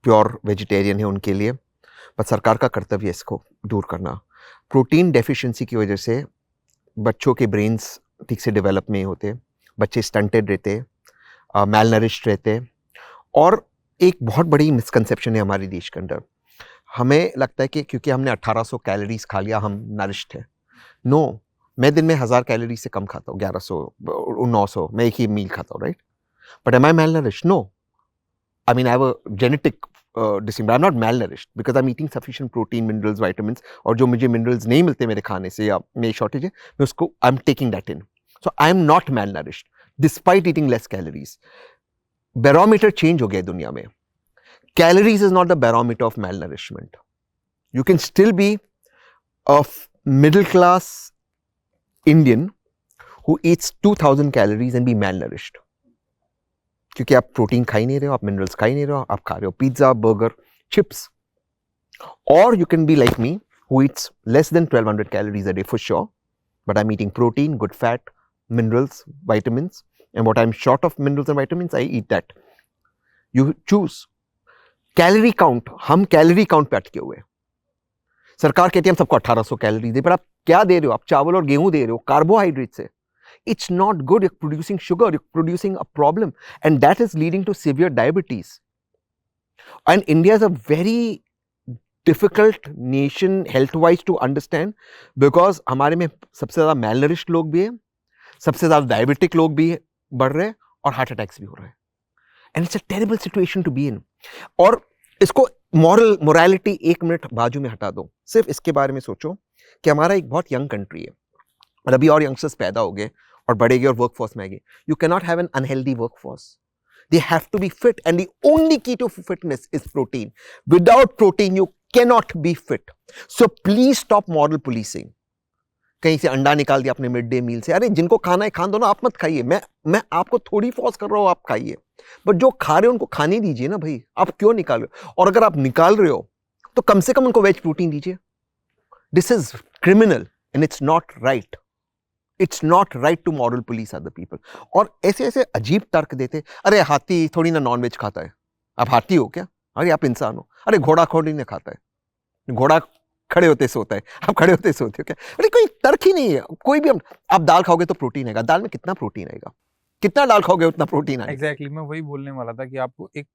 प्योर वेजिटेरियन है उनके लिए. पर सरकार का कर्तव्य है इसको दूर करना. प्रोटीन डेफिशिएंसी की वजह से बच्चों के ब्रेन्स ठीक से डेवलप नहीं होते, बच्चे स्टंटेड रहते, मैलनरिश्ड रहते. और एक बहुत बड़ी मिसकंसेप्शन है हमारे देश के अंदर. हमें लगता है कि क्योंकि हमने 1800 कैलोरीज खा लिया हम नरिश्ड है. नो, मैं दिन में 1000 कैलोरी से कम खाता हूँ, 1100 900, मैं एक ही मील खाता हूँ, right? But am I malnourished? No. I mean, I have a genetic disease, but I'm not malnourished because I'm eating sufficient protein, minerals, vitamins. और जो मुझे minerals नहीं मिलते मेरे खाने से या मेरी shortage है, मैं उसको I'm taking that in. So I'm not malnourished despite eating less calories. Barometer change हो गया दुनिया में. Calories is not the barometer of malnourishment. You can still be a middle class Indian who eats 2000 calories and be malnourished. क्योंकि आप protein खा ही नहीं रहे हो, आप मिनरल्स खा ही नहीं रहे हो, आप खा रहे हो पिज्जा, बर्गर, चिप्स. और you can be like me who Yeats less than 1200 calories a day for sure, but I am eating protein, good fat, minerals, vitamins, and what I'm short of minerals and vitamins, I eat that. You choose. Calorie count, हम calorie count पे अटके हुए. सरकार कहती है हम सबको 1800 calorie दे, पर आप क्या दे रहे हो? आप चावल और गेहूं दे रहे हो, कार्बोहाइड्रेट से. It's not good. You're producing sugar, you're producing a problem, and that is leading to severe diabetes. And India is a very difficult nation health-wise to understand because हमारे में सबसे ज़्यादा malnourished लोग भी हैं, सबसे ज़्यादा diabetic लोग भी बढ़ रहे हैं और heart attacks भी हो रहे हैं. And it's a terrible situation to be in. और इसको morality एक मिनट बाजू में हटा दो, सिर्फ इसके बारे में सोचो कि हमारा एक बहुत यंग कंट्री है और अभी और यंगस्टर्स पैदा हो गए और बढ़ेगी और वर्कफोर्स में आएगी. You can not have an unhealthy workforce. They have to be fit and the only key to fitness is protein. Without protein you can not be fit. So please stop moral policing. कहीं से अंडा निकाल दिया अपने mid day meal से, अरे जिनको खाना है खान दो ना, आप मत खाइए. मैं आपको थोड़ी फोर्स कर रहा हूं आप खाइए, बट जो खा रहे हो उनको खाने दीजिए ना भाई. आप क्यों निकाल रहे हो? और अगर आप निकाल रहे हो तो कम से कम उनको वेज प्रोटीन दीजिए. This is criminal and it's not right. It's not right to moral police other people. और ऐसे ऐसे अजीब तर्क देते, अरे हाथी थोड़ी ना नॉनवेज खाता है, आप हाथी हो क्या? अरे आप इंसान हो. अरे घोड़ा थोड़ी ना खाता है, घोड़ा खड़े होते सोता है, आप खड़े होते सोते हो क्या? अरे कोई तर्क ही नहीं है. कोई भी आप दाल खाओगे तो प्रोटीन आएगा. दाल में कितना प्रोटीन आएगा? कितना दाल खाओगे उतना प्रोटीन आएगा. एग्जैक्टली मैं वही बोलने वाला था कि आपको एक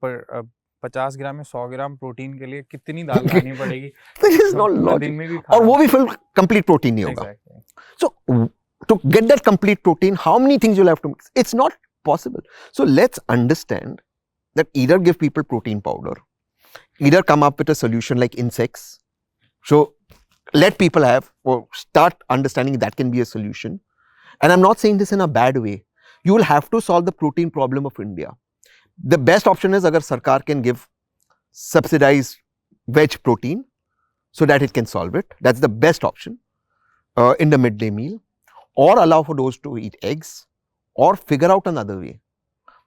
50 ग्राम या 100 ग्राम प्रोटीन के लिए कितनी दाल खानी पड़ेगी. There is no logic. दिन में भी और वो भी फिर कंप्लीट प्रोटीन नहीं होगा. So to get that complete protein, how many things you'll have to mix? It's not possible. So let's understand that either give people protein powder, either come up with a solution like insects. So let people have or start understanding that can be a solution. And I'm not saying this in a bad way. You will have to solve the protein problem of India. The best option is agar sarkar can give subsidized veg protein so that it can solve it. That's the best option in the midday meal. Or allow for those to eat eggs or figure out another way.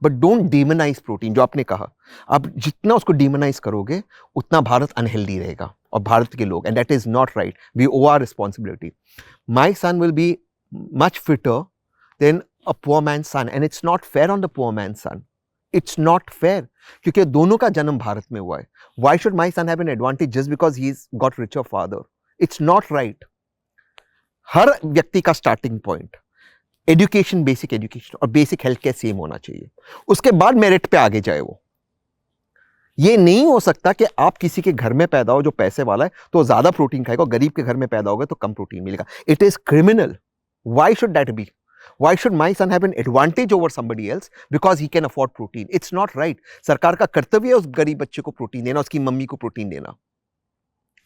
But don't demonize protein. जो आपने कहा, आप जितना उसको demonize करोगे उतना Bharat unhealthy रहेगा और भारत के लोग, and that is not right. We owe our responsibility. My son will be much fitter than a poor man's son, and it's not fair on the poor man's son. It's not fair, क्योंकि दोनों का जन्म भारत में हुआ है. Why should my son have an advantage just because he's got richer father? It's not right. हर व्यक्ति का starting point education, basic education और बेसिक हेल्थ केयर सेम होना चाहिए. उसके बाद मेरिट पे आगे जाए वो. ये नहीं हो सकता कि आप किसी के घर में पैदा हो जो पैसे वाला है तो ज्यादा प्रोटीन खाएगा, गरीब के घर में पैदा होगा तो कम प्रोटीन मिलेगा. It is criminal. Why should that be? Why should my son have an advantage over somebody else because he can afford protein? It's not right. सरकार का कर्तव्य है उस गरीब बच्चे को प्रोटीन देना, उसकी मम्मी को प्रोटीन देना.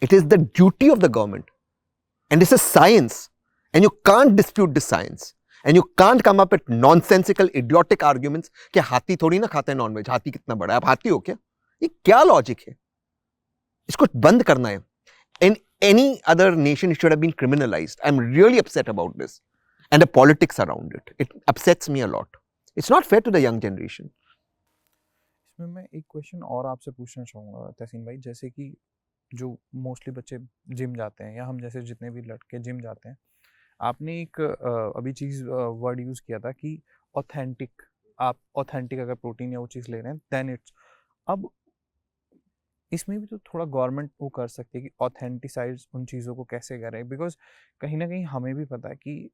It is the duty of the government. And this is science. And you can't dispute this science. And you can't come up with nonsensical, idiotic arguments कि हाथी थोड़ी ना खाता है नॉनवेज, हाथी कितना बड़ा है, आप हाथी हो क्या? ये क्या लॉजिक है? इसको बंद करना है. In any other nation, it should have been criminalized. I'm really upset about this. And the politics around it. It upsets me a lot. It's not fair to the young generation. इसमें मैं एक question और आपसे पूछना चाहूँगा तहसीन भाई, जैसे कि जो मोस्टली बच्चे जिम जाते हैं या हम जैसे जितने भी लड़के जिम जाते हैं, आपने एक अभी चीज़ वर्ड यूज़ किया था कि ऑथेंटिक, आप ऑथेंटिक अगर प्रोटीन या वो चीज़ ले रहे हैं देन इट्स. अब इसमें भी तो थोड़ा गवर्नमेंट वो कर सकती है कि ऑथेंटिसाइज उन चीज़ों को कैसे करें, बिकॉज कहीं ना कहीं हमें भी पता है कि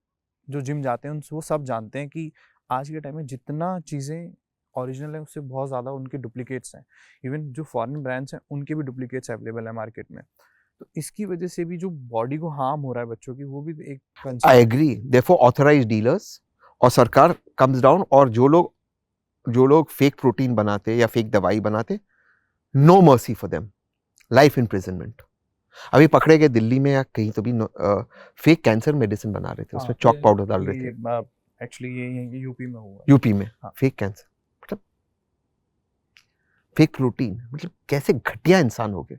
जो जिम जाते हैं वो सब जानते हैं कि आज के टाइम में जितना चीज़ें ओरिजिनल है उससे बहुत ज़्यादा उनके डुप्लीकेट्स हैं. इवन जो फॉरेन ब्रांड्स हैं उनके भी डुप्लीकेट्स अवेलेबल है मार्केट में. तो इसकी वजह से भी जो बॉडी को हार्म हो रहा है बच्चों की, वो भी एक I agree. Therefore, authorized dealers और सरकार comes down और जो लोग फेक प्रोटीन बनाते या फेक दवाई बनाते, no mercy for them, life imprisonment. अभी पकड़े गए दिल्ली में या कहीं तो भी फेक कैंसर मेडिसिन बना रहे थे, उसमें चॉक पाउडर डाल रहे थे. एक्चुअली ये यूपी में हुआ. यूपी में हाँ. फेक कैंसर, मतलब फेक प्रोटीन, मतलब कैसे घटिया इंसान हो गए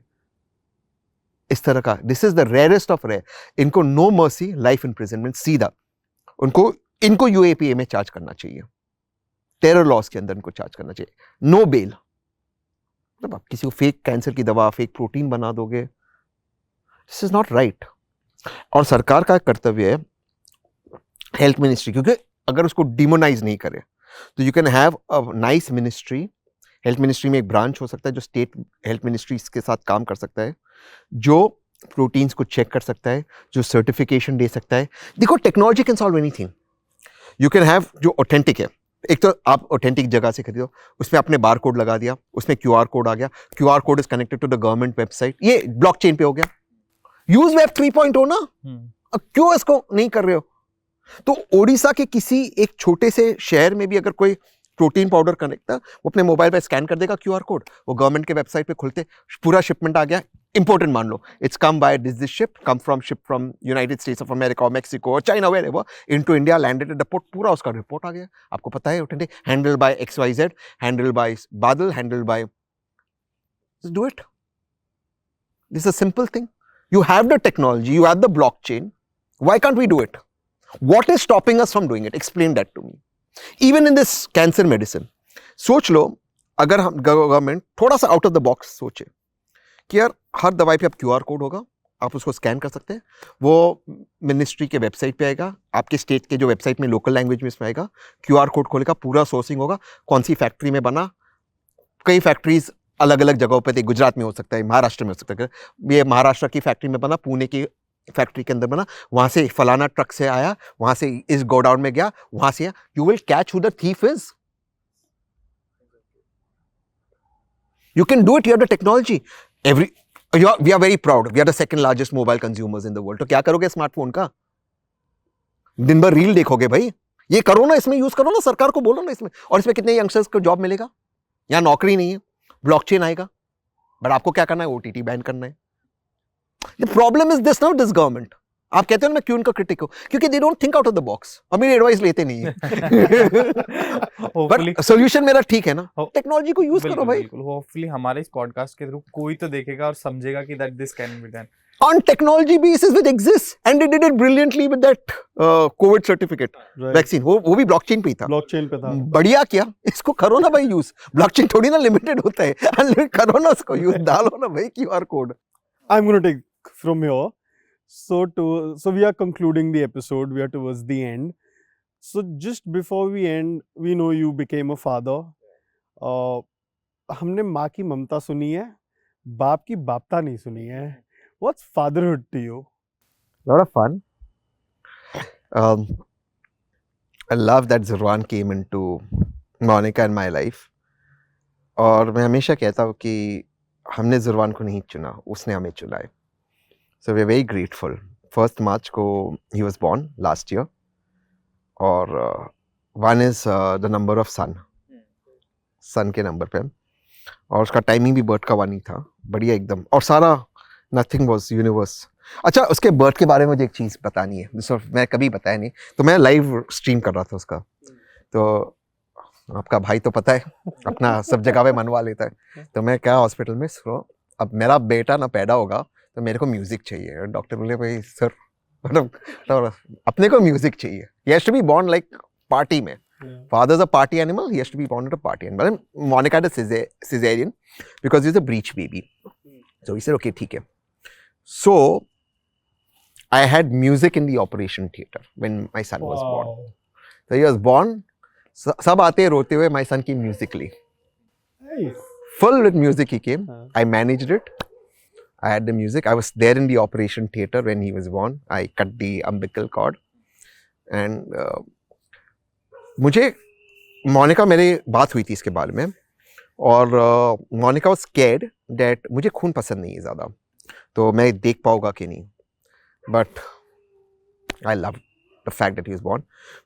इस तरह का. This is the rarest of rare. इनको नो मर्सी, लाइफ इम्प्रिजनमेंट सीधा. इनको यूएपीए में चार्ज करना चाहिए, टेरर लॉस के अंदर इनको चार्ज करना चाहिए. No bail. मतलब आप किसी को फेक कैंसर की दवा, फेक प्रोटीन बना दोगे, दिस इज नॉट राइट. और सरकार का कर्तव्य है, हेल्थ मिनिस्ट्री, क्योंकि अगर उसको डिमोनाइज नहीं करे तो you can have a nice ministry. Health ministry में एक ब्रांच हो सकता है जो स्टेट हेल्थ मिनिस्ट्रीज के साथ काम कर सकता है, जो प्रोटीन्स को चेक कर सकता है, जो सर्टिफिकेशन दे सकता है. देखो, technology can solve anything. You can have जो ऑथेंटिक है, एक तो आप ऑथेंटिक जगह से खरीदो, उसमें आपने बार कोड लगा दिया, उसमें क्यूआर कोड आ गया, QR code is connected to the government website, ये ब्लॉकचेन पे हो गया. यूज वेब 3.0 ना. क्यों इसको नहीं कर रहे हो? तो ओडिशा के किसी एक छोटे से शहर में भी अगर कोई प्रोटीन पाउडर कनेक्ट था, वो अपने मोबाइल पे स्कैन कर देगा क्यूआर कोड, वो गवर्नमेंट के वेबसाइट पे खुलते, पूरा शिपमेंट आ गया, इंपोर्टेड मान लो, it's come by this ship from United States of America और मेक्सिको और China, wherever, into India, landed at the port, पूरा उसका रिपोर्ट आ गया. आपको पता है, handled by XYZ, handled by Badal, handled by, do it. This is a simple thing. You have the technology, you have the blockchain. Why can't we do it? What is stopping us from doing it? Explain that to me. Even in this cancer medicine, सोच लो, अगर हम government थोड़ा सा out of the box सोचे कि यार हर दवाई पे अब क्यूआर कोड होगा, आप उसको स्कैन कर सकते हैं, वो मिनिस्ट्री के वेबसाइट पे आएगा, आपके स्टेट के जो वेबसाइट में लोकल लैंग्वेज में इसमें आएगा, क्यूआर कोड खोलेगा, पूरा सोर्सिंग होगा, कौन सी फैक्ट्री में बना. कई फैक्ट्रीज अलग अलग जगहों पे थे, गुजरात में हो सकता है, महाराष्ट्र में हो सकता है, ये महाराष्ट्र की फैक्ट्री में बना, पुणे की फैक्ट्री के अंदर बना, वहां से फलाना ट्रक से आया, वहां से इस गोडाउन में गया, वहां से. You will catch who the thief is. You can do it. You have the technology. We are very proud, we are the second largest mobile consumers in the world. तो क्या करोगे स्मार्टफोन का? दिन भर रील देखोगे भाई? ये करो ना, इसमें यूज करो ना, सरकार को बोलो ना इसमें. और इसमें कितने यंगस्टर्स को जॉब मिलेगा? यहां नौकरी नहीं है, ब्लॉकचेन आएगा, बट आपको क्या करना है? ओटीटी बैन करना है. The problem is this now, this government. आप कहते हो मैं क्यों उनका क्रिटिक हूं? क्योंकि they don't think out of the box, और मेरी एडवाइस लेते नहीं है. बट सॉल्यूशन मेरा ठीक है ना, टेक्नोलॉजी को यूज करो भाई. होपफुली हमारे इस पॉडकास्ट के थ्रू कोई तो देखेगा और समझेगा कि that this can be done on technology basis which exists, and they did it brilliantly with that COVID certificate vaccine. वो भी blockchain पे ही था. ब्लॉकचेन पे था. बढ़िया किया. इसको करो ना भाई यूज. ब्लॉकचेन थोड़ी ना लिमिटेड होता है. करो ना उसको यूज, डालो ना भाई QR code. I'm going to take from here. So we are concluding the episode. We are towards the end. So just before we end, we know you became a father. हमने माँ की ममता सुनी है, बाप की बापता नहीं सुनी है. What's fatherhood to you? A lot of fun. I love that Zurwan came into Monica in my life. और मैं हमेशा कहता हूँ कि हमने जुरवान को नहीं चुना, उसने हमें चुना है. So we are very grateful. 1 March को he was born last year. और 1 is the number of sun के नंबर पे. और उसका टाइमिंग भी बर्थ का 1 ही था. बढ़िया एकदम. और सारा नथिंग वाज यूनिवर्स. अच्छा, उसके बर्थ के बारे में मुझे एक चीज़ बतानी है, जिसको मैं कभी बताया नहीं. तो मैं लाइव स्ट्रीम कर रहा था उसका. तो आपका भाई तो पता है अपना सब जगह पे मनवा लेता है. तो मैं क्या हॉस्पिटल में सो, अब मेरा बेटा ना पैदा होगा तो मेरे को म्यूजिक चाहिए. और डॉक्टर बोले भाई सर, मतलब तो अपने को म्यूजिक चाहिए. He has to be born like party में. Father's a party animal. He has to be born at a party animal. But Monica had a cesarean because he's a breech baby. So he said, okay, ठीक है. So I had music in the operation theater when my son was born. So he was born. सब आते रोते हुए. My son came musically. Nice. Full with music he came. I managed it. I had the music. I was there in the operation theater when he was born. I cut the umbilical cord. And मुझे मोनिका, मेरी बात हुई थी इसके बारे में. और Monika was scared that मुझे खून पसंद नहीं है ज़्यादा, तो मैं देख पाऊंगा कि नहीं. But I love the fact that he is born.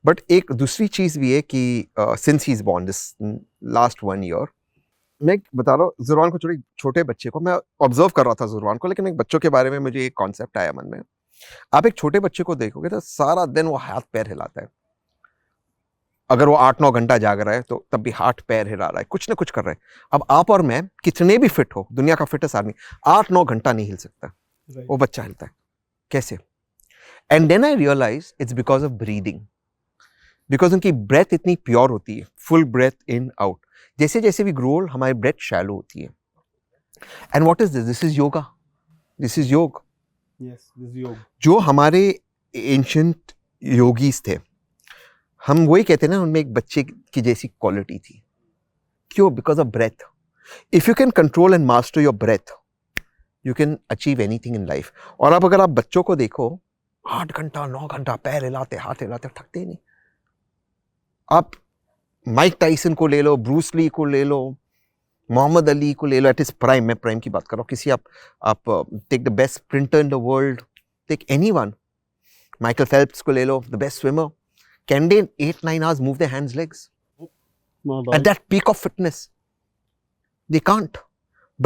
But एक दूसरी चीज़ भी है कि since he is born this last 1 year, मैं बता रहा हूँ जुरवान को, छोटे बच्चे को मैं ऑब्जर्व कर रहा था जुरवान को. लेकिन एक बच्चों के बारे में मुझे एक कॉन्सेप्ट आया मन में. आप एक छोटे बच्चे को देखोगे तो सारा दिन वो हाथ पैर हिलाता है. अगर वो 8-9 घंटा जाग रहा है तो तब भी हाथ पैर हिला रहा है, कुछ ना कुछ कर रहा है. अब आप और मैं कितने भी फिट हो, दुनिया का फिटेस्ट आदमी 8-9 घंटा नहीं हिल सकता. वो बच्चा हिलता है कैसे? And then I realise it's because of breathing. Because उनकी ब्रेथ इतनी प्योर होती है, फुल ब्रेथ इन आउट. जैसे जैसे भी ग्रो ओल्ड, हमारी ब्रेथ शैलो होती है. And what is this? This is yoga. This is yog. Yes, this is yoga. जो हमारे एंशिएंट योगीज थे, हम वही कहते हैं ना, उनमें एक बच्चे की जैसी क्वालिटी थी. क्यों? Because of breath. If you can control and master your breath, you can achieve anything in life. और अब अगर आप बच्चों को देखो, 8 घंटा 9 घंटा पैर हिलाते, हाथ हिलाते, थकते ही नहीं. आप माइक टाइसन को ले लो, ब्रूस ली को ले लो, मोहम्मद अली को ले लो एट इज प्राइम. मैं प्राइम की बात कर रहा हूँ. किसी आप take the best sprinter in the world, take anyone. Michael Phelps को ले लो, the best swimmer. Can they in 8-9 hours move their hands, legs? Not At that peak of fitness, they can't.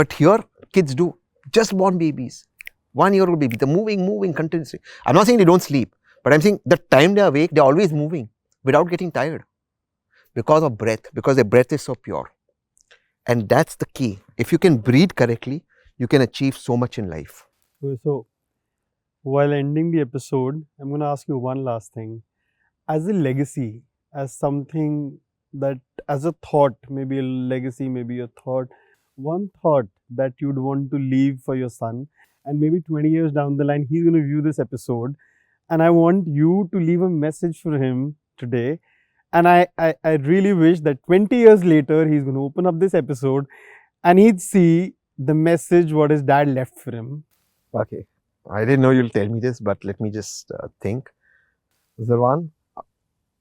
But here, kids do. Just born babies, 1-year-old baby, they're moving continuously. I'm not saying they don't sleep, but I'm saying the time they're awake, they're always moving without getting tired because of breath, because their breath is so pure. And that's the key. If you can breathe correctly, you can achieve so much in life. So, while ending the episode, I'm going to ask you one last thing. As a legacy, as something that, as a thought, maybe a legacy, maybe a thought, one thought that you'd want to leave for your son, and maybe 20 years down the line, he's going to view this episode, and I want you to leave a message for him today. And I really wish that 20 years later, he's going to open up this episode and he'd see the message what his dad left for him. Okay. I didn't know you'll tell me this, but let me just think. Zurwan,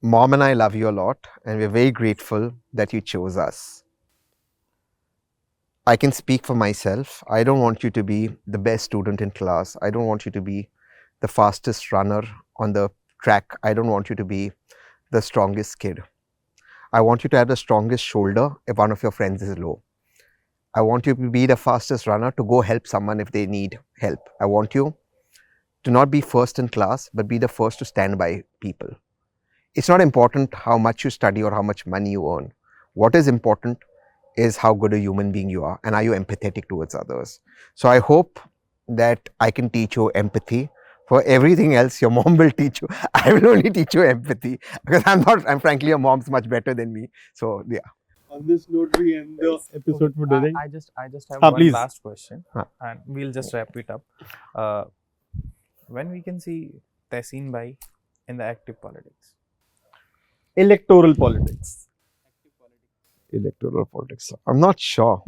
Mom and I love you a lot, and we're very grateful that you chose us. I can speak for myself. I don't want you to be the best student in class. I don't want you to be the fastest runner on the track. I don't want you to be the strongest kid. I want you to have the strongest shoulder if one of your friends is low. I want you to be the fastest runner to go help someone if they need help. I want you to not be first in class, but be the first to stand by people. It's not important how much you study or how much money you earn. What is important is how good a human being you are, and are you empathetic towards others. So I hope that I can teach you empathy. For everything else, your mom will teach you. I will only teach you empathy because I'm frankly, your mom's much better than me. So yeah. On this note, we end the episode for today. I just have one please. last question, and we'll just wrap it up. When we can see Tehseen Bhai in the active politics? Electoral politics. Electoral politics. I'm not sure.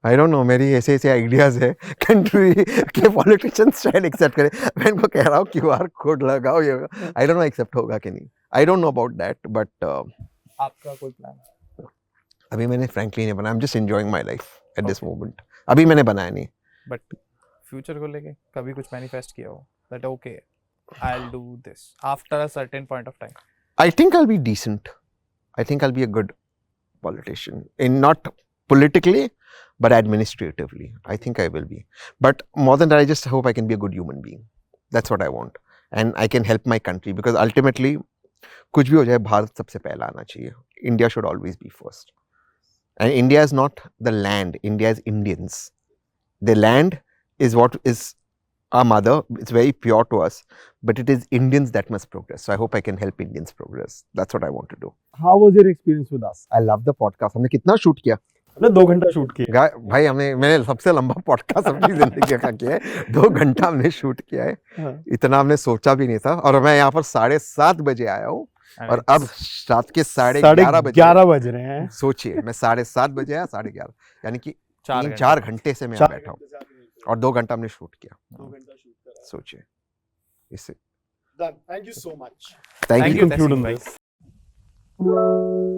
I don't know. मेरी ऐसे ऐसे ideas है country के politicians शायद accept करें. मैं इनको कह रहा हूँ QR code लगाओ ये. I don't know accept होगा कि नहीं. I don't know about that, but आपका कोई प्लान? अभी मैंने frankly नहीं बनाया. I'm just enjoying my life at this moment. अभी मैंने बनाया नहीं. बट फ्यूचर को लेके कभी कुछ मैनिफेस्ट किया हो that okay I will do this after a certain point of time? I think I'll be decent. I think I'll be a good politician. In not politically, but administratively. I think I will be. But more than that, I just hope I can be a good human being. That's what I want. And I can help my country because ultimately, कुछ भी हो जाए भारत सबसे पहला आना चाहिए. India should always be first. And India is not the land. India is Indians. The land is what is our mother. It's very pure to us. But it is Indians that must progress. So I hope I can help Indians progress. That's what I want to do. How was your experience with us? I love the podcast. हमने कितना shoot किया? हमने 2 घंटा shoot किया. भाई मैंने सबसे लंबा पॉडकास्ट अपनी जिंदगी का किया है. 2 घंटा हमने शूट किया है. हाँ. इतना हमने सोचा भी नहीं था. और मैं यहाँ पर 7:30 बजे आया हूँ. और अब रात के 11:30 बज रहे हैं. सोचिए मैं 7:30 बजे आया 11:30 यानी कि 4 4 घंटे से मैं यहाँ बैठा हूँ. और 2 घंटा हमने शूट किया. 2 घंटा शूट करा. सोचिए इससे. Done. Thank you so much. Thank Thank you. you. Conclude on Testing, this.